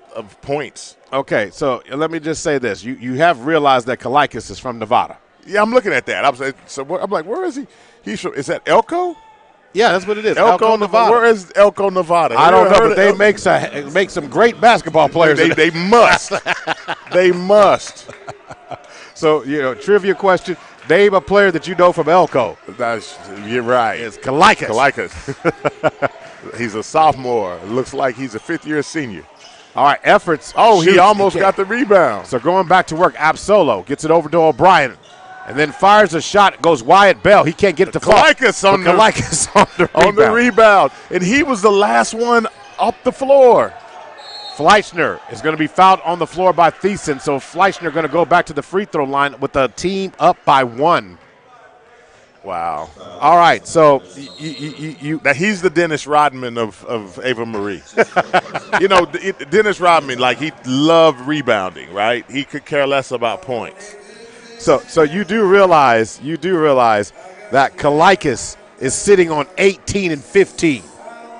points? Okay, so let me just say this. You have realized that Kalaikas is from Nevada. Yeah, I'm looking at that. I'm like, where is he? He's from, is that Elko? Yeah, that's what it is. Elko, Nevada. Where is Elko, Nevada? I don't know, but they make some great basketball players. They must. They must. So, trivia question. Name a player that you know from Elko. You're right. It's Kalaikas. He's a sophomore. It looks like he's a fifth-year senior. All right, efforts. He almost got the rebound. So going back to work, Absolo gets it over to O'Brien. And then fires a shot. It goes Wyatt Bell. He can't get it to fall. Kalaikas on the rebound. And he was the last one up the floor. Fleischner is going to be fouled on the floor by Thiessen. So Fleischner going to go back to the free throw line with the team up by 1. Wow. All right, so now he's the Dennis Rodman of Ava Marie. Dennis Rodman, he loved rebounding, right? He could care less about points. So you do realize that Kalaikas is sitting on 18 and 15.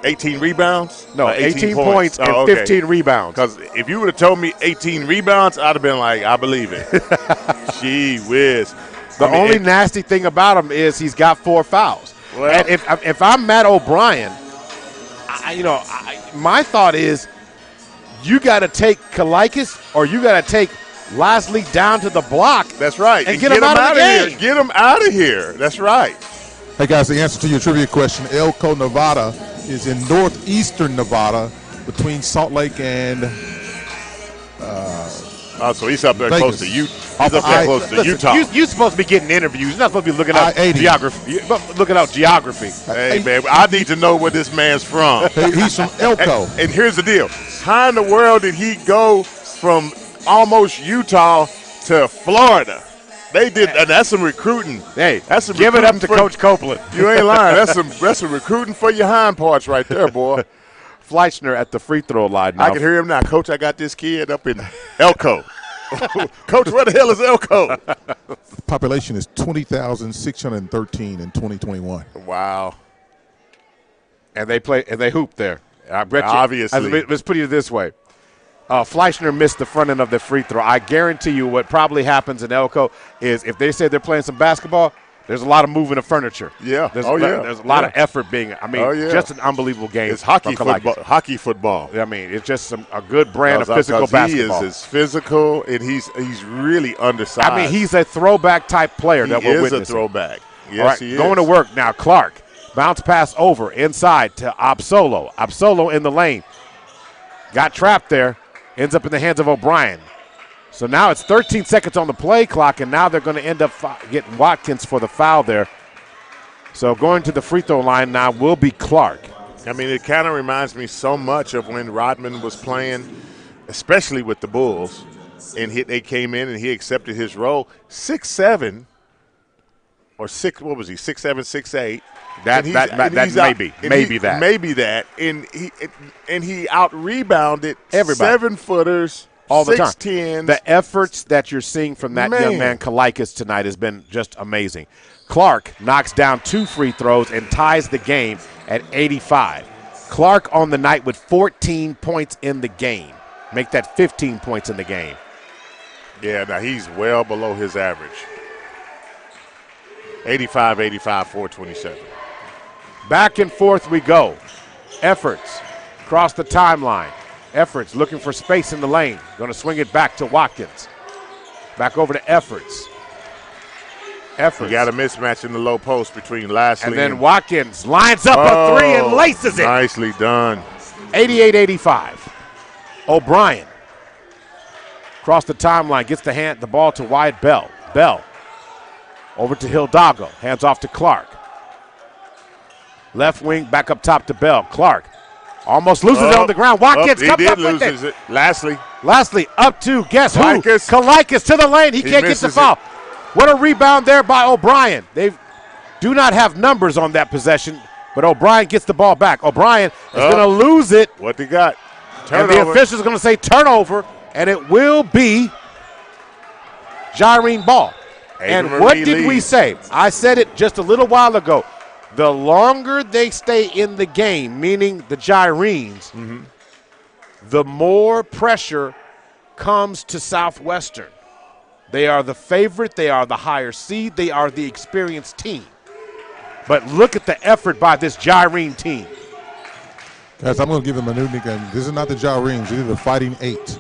18 rebounds? No, 18 points and 15 rebounds. Because if you would have told me 18 rebounds, I'd have been like, I believe it. Gee whiz. The only nasty thing about him is he's got 4 fouls. Well, and if I'm Matt O'Brien, my thought is you got to take Kalaitis or you got to take Lasley down to the block. That's right. And get him out of the game. Here. Get him out of here. That's right. Hey, guys, the answer to your trivia question, Elko, Nevada, is in northeastern Nevada between Salt Lake and so he's up there Vegas. close to you. He's up there close to Utah. You're supposed to be getting interviews. You're not supposed to be looking up geography. Looking up geography. Hey, man, I need to know where this man's from. He's from Elko. And here's the deal. How in the world did he go from almost Utah to Florida? They did, and that's some recruiting. Hey, that's some give it up to Coach Copeland. You ain't lying. That's some recruiting for your hind parts right there, boy. Fleischner at the free throw line now. I can hear him now. Coach, I got this kid up in Elko. Coach, where the hell is Elko? The population is 20,613 in 2021. Wow. And they hoop there. I bet you. Obviously. Let's put it this way. Fleischner missed the front end of the free throw. I guarantee you what probably happens in Elko is if they say they're playing some basketball, there's a lot of moving of furniture. Yeah. There's a lot of effort being, just an unbelievable game. It's hockey football. I mean, it's just a good brand of physical basketball. He is physical, and he's really undersized. I mean, he's a throwback type player that we're witnessing. He is a throwback. Yes, all right, he is. Going to work now. Clark, bounce pass over inside to Absolo. Absolo in the lane. Got trapped there. Ends up in the hands of O'Brien. So now it's 13 seconds on the play clock, and now they're going to end up getting Watkins for the foul there. So going to the free throw line now will be Clark. I mean, it kind of reminds me so much of when Rodman was playing, especially with the Bulls, and they came in and he accepted his role. 6'7", or 6, what was he, 6'7", 6'8". Maybe that. And he out-rebounded everybody. 7-footers all the time. 6'10". The efforts that you're seeing from that young man Kalaitis tonight has been just amazing. Clark knocks down 2 free throws and ties the game at 85. Clark on the night with 14 points in the game. Make that 15 points in the game. Yeah, now he's well below his average. 85, 427. Back and forth we go. Efforts across the timeline. Efforts looking for space in the lane. Going to swing it back to Watkins. Back over to Efforts. You got a mismatch in the low post between Lasley and then Watkins lines up a 3 and laces it. Nicely done. 88-85. O'Brien across the timeline gets the ball to Wyatt Bell. Bell over to Hidalgo. Hands off to Clark. Left wing back up top to Bell. Clark almost loses it on the ground. Watkins comes up with it. Lasley up to guess who? Kalaitis to the lane. He can't get the foul. What a rebound there by O'Brien. They do not have numbers on that possession, but O'Brien gets the ball back. O'Brien is going to lose it. What they got? Turnover. And the official is going to say turnover, and it will be Jaireen Ball. And what did we say? I said it just a little while ago. The longer they stay in the game, meaning the Gyrenes, the more pressure comes to Southwestern. They are the favorite. They are the higher seed. They are the experienced team. But look at the effort by this Gyrene team. Guys, I'm going to give them a new nickname. This is not the Gyrenes. These are the Fighting 8.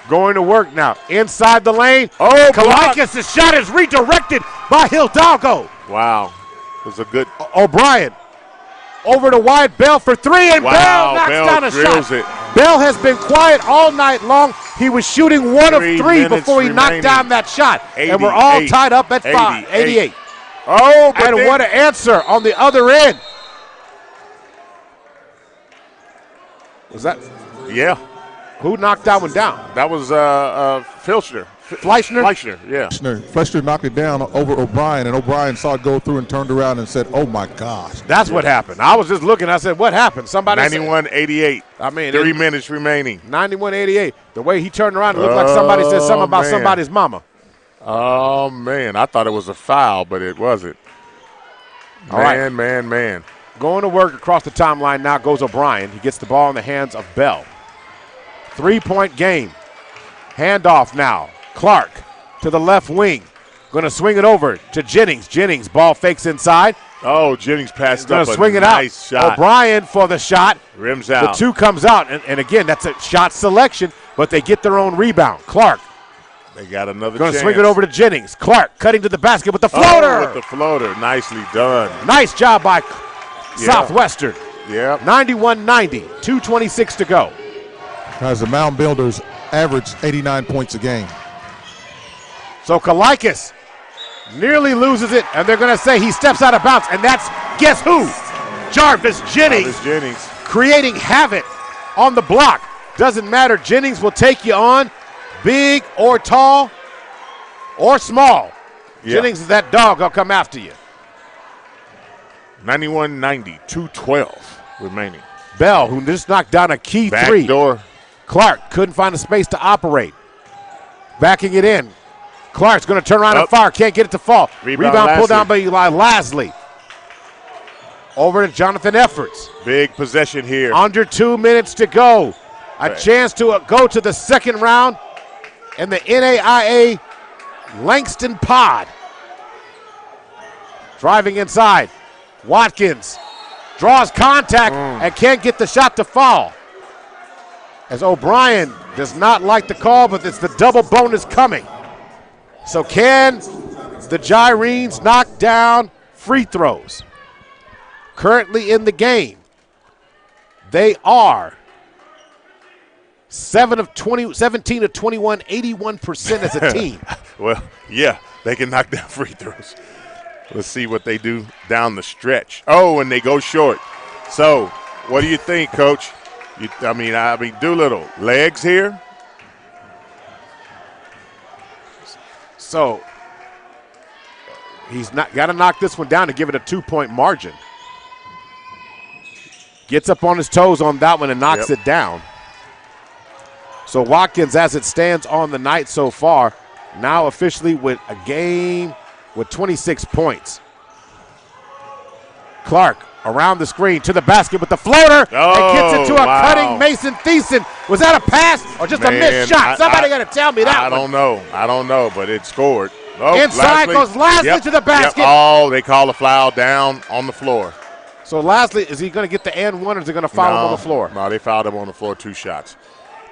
Going to work now. Inside the lane. Kalaitis' shot is redirected by Hidalgo. Wow. It was a good. O'Brien over to Wyatt Bell for 3, and Bell knocks down a shot. Bell has been quiet all night long. He was shooting 1 of 3 before he knocked down that shot. And we're all tied up at 88. And what an answer on the other end. Was that? Yeah. Who knocked that one down? That was Fleischner. Yeah. Fleischner knocked it down over O'Brien, and O'Brien saw it go through and turned around and said, "Oh my gosh!" That's what happened. I was just looking. I said, "What happened?" Somebody 91-88. I mean, 3 minutes remaining. 91-88. The way he turned around, it looked like somebody said something about somebody's mama. Oh man, I thought it was a foul, but it wasn't. Man. Going to work across the timeline now goes O'Brien. He gets the ball in the hands of Bell. 3-point game. Handoff now. Clark to the left wing. Going to swing it over to Jennings. Jennings, ball fakes inside. Oh, Jennings passed Going up to swing a it nice out. shot. O'Brien for the shot. Rims out. The 2 comes out. And again, that's a shot selection, but they get their own rebound. Clark. They got another Going to chance. swing it over to Jennings. Clark cutting to the basket with the floater. Oh, with the floater. Nicely done. Nice job by Southwestern. Yeah. 91-90, 2:26 to go. Guys, the Mound Builders average 89 points a game. So Kalaitis nearly loses it, and they're going to say he steps out of bounds, and that's, guess who? Jarvis Jennings. Jarvis Jennings. Creating havoc on the block. Doesn't matter. Jennings will take you on, big or tall or small. Yeah. Jennings is that dog. I'll come after you. 91-90, 2:12 remaining. Bell, who just knocked down a key Back three. door. Clark couldn't find a space to operate. Backing it in. Clark's going to turn around and fire. Can't get it to fall. Rebound pulled down by Eli Lasley. Over to Jonathan Efforts. Big possession here. Under 2 minutes to go. A chance to go to the second round in the NAIA Langston Pod. Driving inside. Watkins draws contact and can't get the shot to fall. As O'Brien does not like the call, but it's the double bonus coming. So can the Gyrenes knock down free throws? Currently in the game, they are 17 of 21, 81% as a team. Well, yeah, they can knock down free throws. Let's see what they do down the stretch. Oh, and they go short. So, what do you think, Coach? I mean, Doolittle, legs here? So, he's not got to knock this one down to give it a 2-point margin. Gets up on his toes on that one and knocks it down. So Watkins, as it stands on the night so far, now officially with a game with 26 points. Clark around the screen to the basket with the floater and gets it to a cutting Mason Thiessen. Was that a pass or just a missed shot? Somebody got to tell me that I don't know, but it scored. Oh, inside goes Lasley to the basket. Oh, they call a foul down on the floor. So Lasley, is he going to get the and one or is he going to foul him on the floor? No, they fouled him on the floor 2 shots.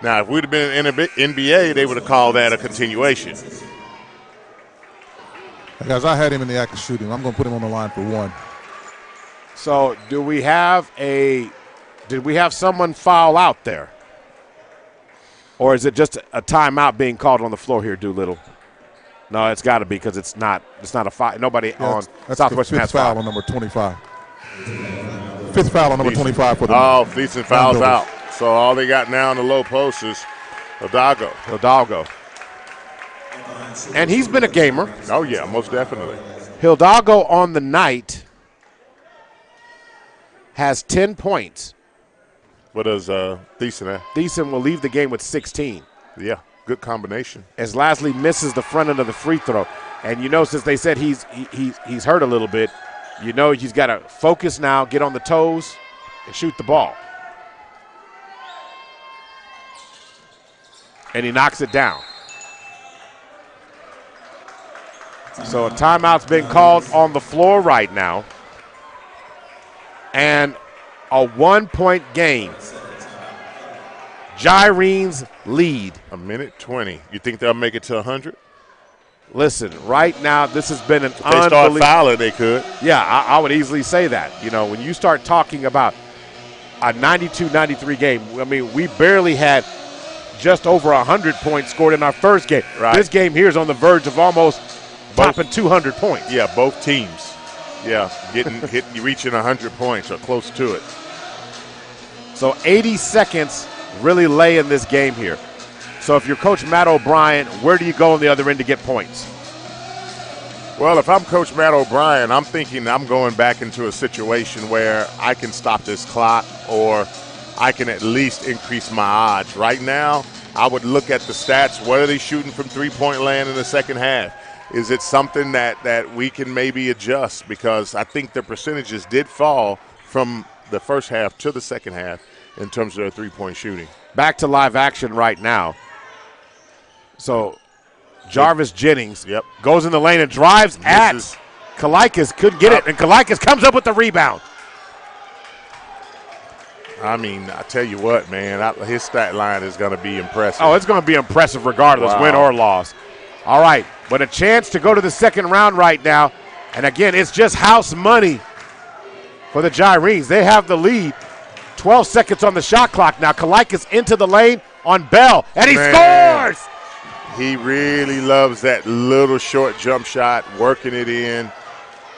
Now, if we'd have been in the NBA, they would have called that a continuation. Guys, I had him in the act of shooting. I'm going to put him on the line for 1. So did we have someone foul out there? Or is it just a timeout being called on the floor here, Doolittle? No, it's got to be because it's not a foul. Nobody on Southwestern has foul on number 25. 5th foul on number 25 for the Thiessen fouls out. So all they got now in the low post is Hidalgo. And he's been a gamer. Oh, yeah, most definitely. Hidalgo on the night has 10 points. What does Thiessen have? Thiessen will leave the game with 16. Yeah, good combination. As Lasley misses the front end of the free throw. And since they said he's hurt a little bit, he's got to focus now, get on the toes, and shoot the ball. And he knocks it down. So a timeout's been called on the floor right now. And a 1-point game. Gyrenes lead. 1:20. You think they'll make it to 100? Listen, right now this has been an unbelievable. If they start fouling, they could. Yeah, I would easily say that. When you start talking about a 92-93 game, I mean, we barely had just over 100 points scored in our first game. Right. This game here is on the verge of almost topping 200 points. Yeah, both teams. Yeah, reaching 100 points or close to it. So 80 seconds really lay in this game here. So if you're Coach Matt O'Brien, where do you go on the other end to get points? Well, if I'm Coach Matt O'Brien, I'm thinking I'm going back into a situation where I can stop this clock or I can at least increase my odds. Right now, I would look at the stats. What are they shooting from three-point land in the second half? Is it something that we can maybe adjust? Because I think the percentages did fall from the first half to the second half in terms of their three-point shooting. Back to live action right now. So Jarvis Jennings Yep. goes in the lane and drives at Kalaikas. Couldn't get it, and Kalaikas comes up with the rebound. I mean, I tell you what, man, his stat line is going to be impressive. Oh, it's going to be impressive regardless, Wow. win or loss. All right, but a chance to go to the second round right now. And again, it's just house money for the Gyrenes. They have the lead. 12 seconds on the shot clock now. Kalaikas into the lane on Bell, and he scores! He really loves that little short jump shot, working it in.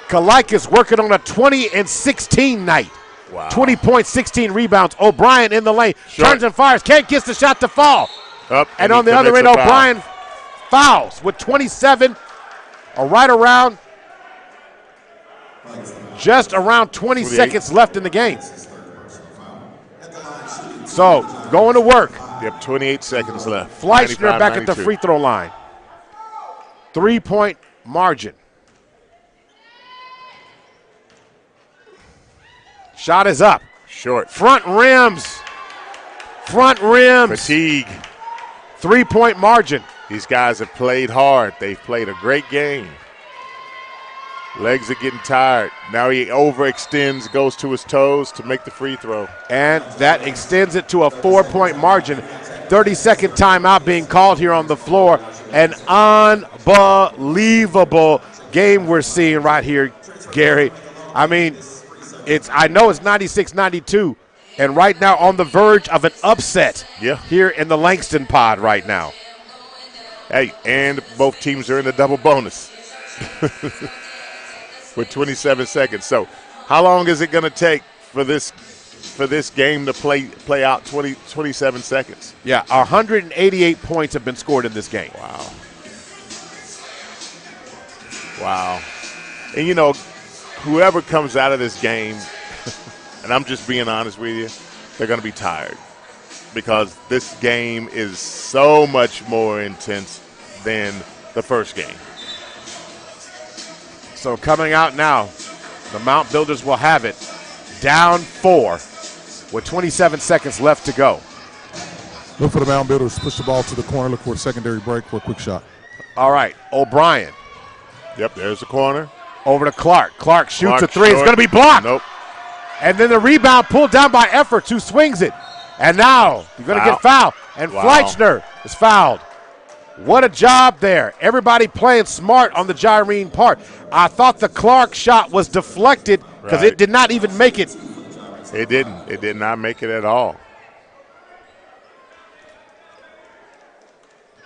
Kalaikas working on a 20-16 night. Wow. 20 points, 16 rebounds. O'Brien in the lane. Sure. Turns and fires. Can't get the shot to fall. Up, And he on the other commits end, a foul. O'Brien fouls with 27, or right around, just around 20 seconds left in the game. So, going to work. Yep, 28 seconds left. Fleischner back at the 95-92. free throw line. 3-point margin. Shot is up. Short. Front rims. Front rims. Fatigue. 3-point margin. These guys have played hard. They've played a great game. Legs are getting tired. Now he overextends, goes to his toes to make the free throw. And that extends it to a 4-point margin. 30-second timeout being called here on the floor. An unbelievable game we're seeing right here, Gary. I mean, I know it's 96-92, and right now on the verge of an upset here in the Langston pod right now. Hey, and both teams are in the double bonus with 27 seconds. So how long is it going to take for this game to play out 27 seconds? Yeah, 188 points have been scored in this game. Wow. And, you know, whoever comes out of this game, and I'm just being honest with you, they're going to be tired because this game is so much more intense than the first game. So coming out now, the Mount Builders will have it down 4 with 27 seconds left to go. Look for the Mound Builders. Push the ball to the corner. Look for a secondary break for a quick shot. All right, O'Brien. Yep, there's the corner. Over to Clark. Clark shoots Clark a three. It's short. going to be blocked. Nope. And then the rebound pulled down by Efforts, who swings it. And now you're going to get fouled. And Fleischner is fouled. What a job there. Everybody playing smart on the Gyrene part. I thought the Clark shot was deflected because it did not even make it. It didn't. It did not make it at all.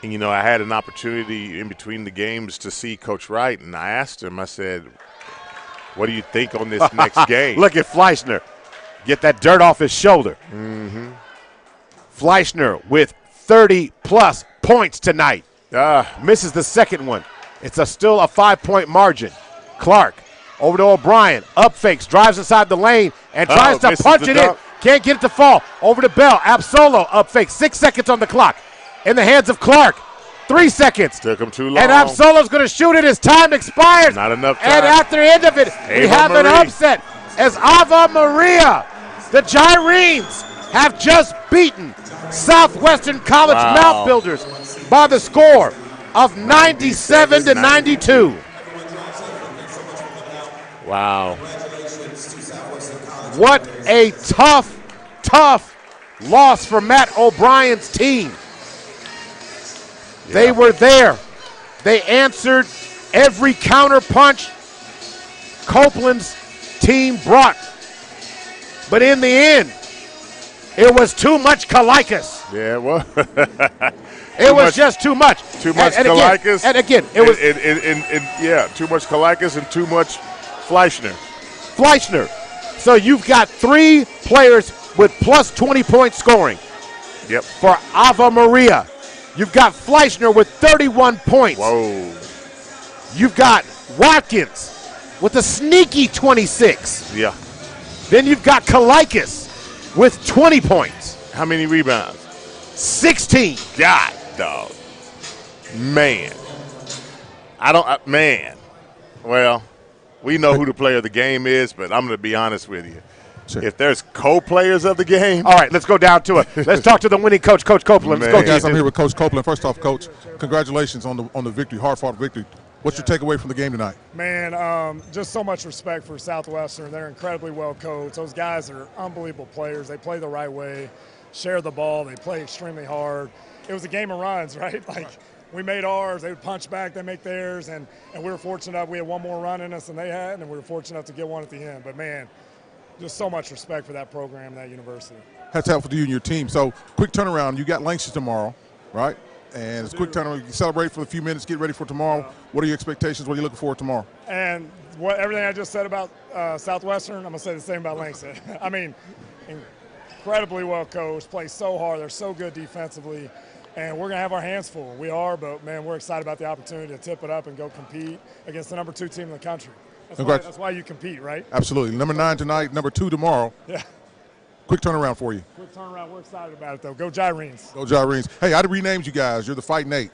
And, you know, I had an opportunity in between the games to see Coach Wright, and I asked him, I said, what do you think on this next game? Look at Fleischner. Get that dirt off his shoulder. Mm-hmm. Fleischner with 30-plus points tonight. Misses the second one. It's still a 5-point margin. Clark over to O'Brien. Up fakes, drives inside the lane, and tries to punch it in. Can't get it to fall. Over to Bell. Absolo up fake. 6 seconds on the clock. In the hands of Clark. 3 seconds. Took him too long. And Absolo's going to shoot it as time expires. Not enough time. And at the end of it, we have an upset as Ave Maria, the Gyrenes, have just beaten Southwestern College Mount Builders by the score of 97-92. Wow. What a tough loss for Matt O'Brien's team. They were there. They answered every counter punch Copeland's team brought. But in the end, it was too much Kalaikas. Yeah, well. It was just too much. Too much Kalaikas. And again, it was. Too much Kalaikas and too much Fleischner. So you've got 3 players with plus 20-point scoring. Yep. For Ave Maria. You've got Fleischner with 31 points. Whoa. You've got Watkins with a sneaky 26. Yeah. Then you've got Kalaikas with 20 points. How many rebounds? 16. God, dog. Man. Man. Well, we know who the player of the game is, but I'm going to be honest with you. If there's co-players of the game. All right, let's go down to it. Let's talk to the winning coach, Coach Copeland. Let's go, guys. I'm here with Coach Copeland. First off, Coach, congratulations on the victory, hard-fought victory. What's your takeaway from the game tonight? Man, just so much respect for Southwestern. They're incredibly well coached. Those guys are unbelievable players. They play the right way, share the ball. They play extremely hard. It was a game of runs, right? We made ours, they would punch back, they make theirs, and we were fortunate enough, we had one more run in us than they had, and we were fortunate enough to get one at the end. But, man, just so much respect for that program, that university. That's helpful to you and your team. So, quick turnaround. You got Langston tomorrow, right? And it's a quick turnaround. You celebrate for a few minutes, get ready for tomorrow. What are your expectations? What are you looking for tomorrow? And everything I just said about Southwestern, I'm going to say the same about Langston. I mean, incredibly well coached, play so hard. They're so good defensively. And we're going to have our hands full. We are, but, man, we're excited about the opportunity to tip it up and go compete against the number 2 team in the country. That's why you compete, right? Absolutely. Number 9 tonight, number 2 tomorrow. Yeah. Quick turnaround for you. Quick turnaround. We're excited about it, though. Go Gyrenes. Go Gyrenes. Hey, I renamed you guys. You're the Fighting 8.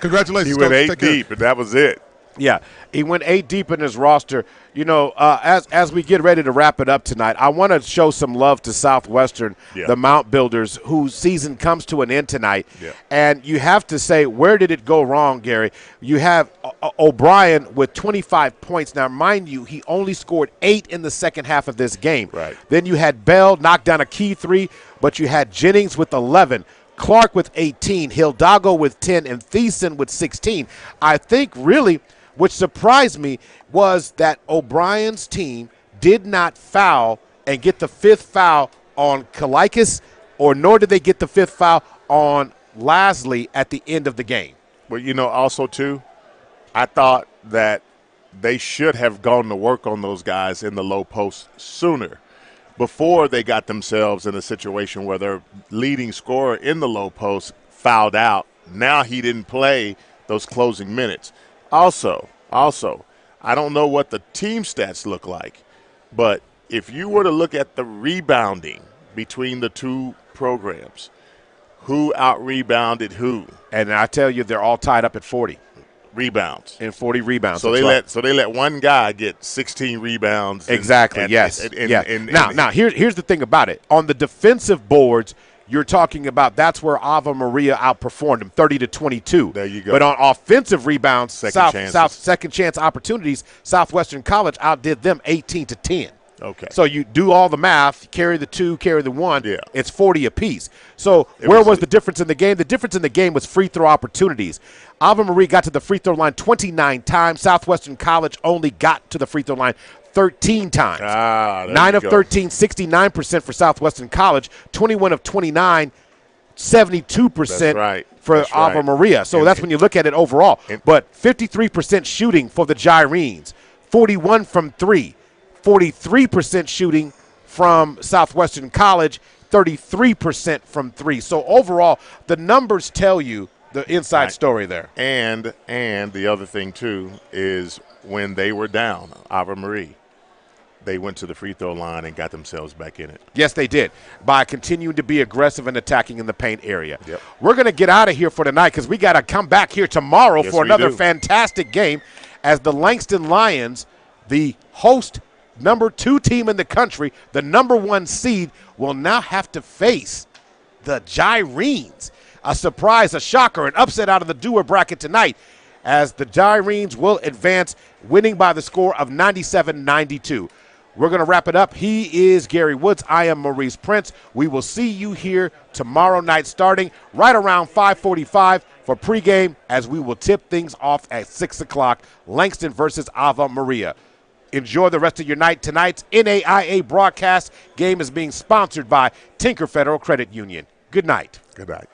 Congratulations. He went Coach. 8 deep, and that was it. Yeah, he went 8 deep in his roster. You know, as we get ready to wrap it up tonight, I want to show some love to Southwestern, the Mount Builders, whose season comes to an end tonight. Yeah. And you have to say, where did it go wrong, Gary? You have O'Brien with 25 points. Now, mind you, he only scored 8 in the second half of this game. Right. Then you had Bell knock down a key 3, but you had Jennings with 11. Clark with 18, Hidalgo with 10, and Thiessen with 16. I think really – which surprised me was that O'Brien's team did not foul and get the 5th foul on Kalikis, or nor did they get the 5th foul on Lasley at the end of the game. Well, you know, also, too, I thought that they should have gone to work on those guys in the low post sooner before they got themselves in a situation where their leading scorer in the low post fouled out. Now he didn't play those closing minutes. Also, I don't know what the team stats look like, but if you were to look at the rebounding between the two programs, who out-rebounded who? And I tell you, they're all tied up at 40 rebounds. And 40 rebounds. So they let one guy get 16 rebounds. Exactly, yes. Now, here's the thing about it. On the defensive boards, you're talking about that's where Ave Maria outperformed him, 30-22. There you go. But on offensive rebounds, second chance opportunities, Southwestern College outdid them 18-10. Okay. So you do all the math, carry the 2, carry the 1, it's 40 apiece. So where was the difference in the game? The difference in the game was free throw opportunities. Ave Maria got to the free throw line 29 times. Southwestern College only got to the free throw line 13 times. 9 of 13, 69% for Southwestern College. 21 of 29, 72% for Ave Maria. So that's when you look at it overall. But 53% shooting for the Gyrenes, 41 from 3, 43% shooting from Southwestern College, 33% from 3. So overall, the numbers tell you the inside story there. And the other thing, too, is when they were down, Ave Maria, they went to the free throw line and got themselves back in it. Yes, they did, by continuing to be aggressive and attacking in the paint area. Yep. We're going to get out of here for tonight because we got to come back here tomorrow for another fantastic game as the Langston Lions, the host number 2 team in the country, the number 1 seed, will now have to face the Gyrenes. A surprise, a shocker, an upset out of the Duer bracket tonight as the Gyrenes will advance, winning by the score of 97-92. We're going to wrap it up. He is Gary Woods. I am Maurice Prince. We will see you here tomorrow night starting right around 5:45 for pregame as we will tip things off at 6 o'clock, Langston versus Ave Maria. Enjoy the rest of your night. Tonight's NAIA broadcast game is being sponsored by Tinker Federal Credit Union. Good night. Good night.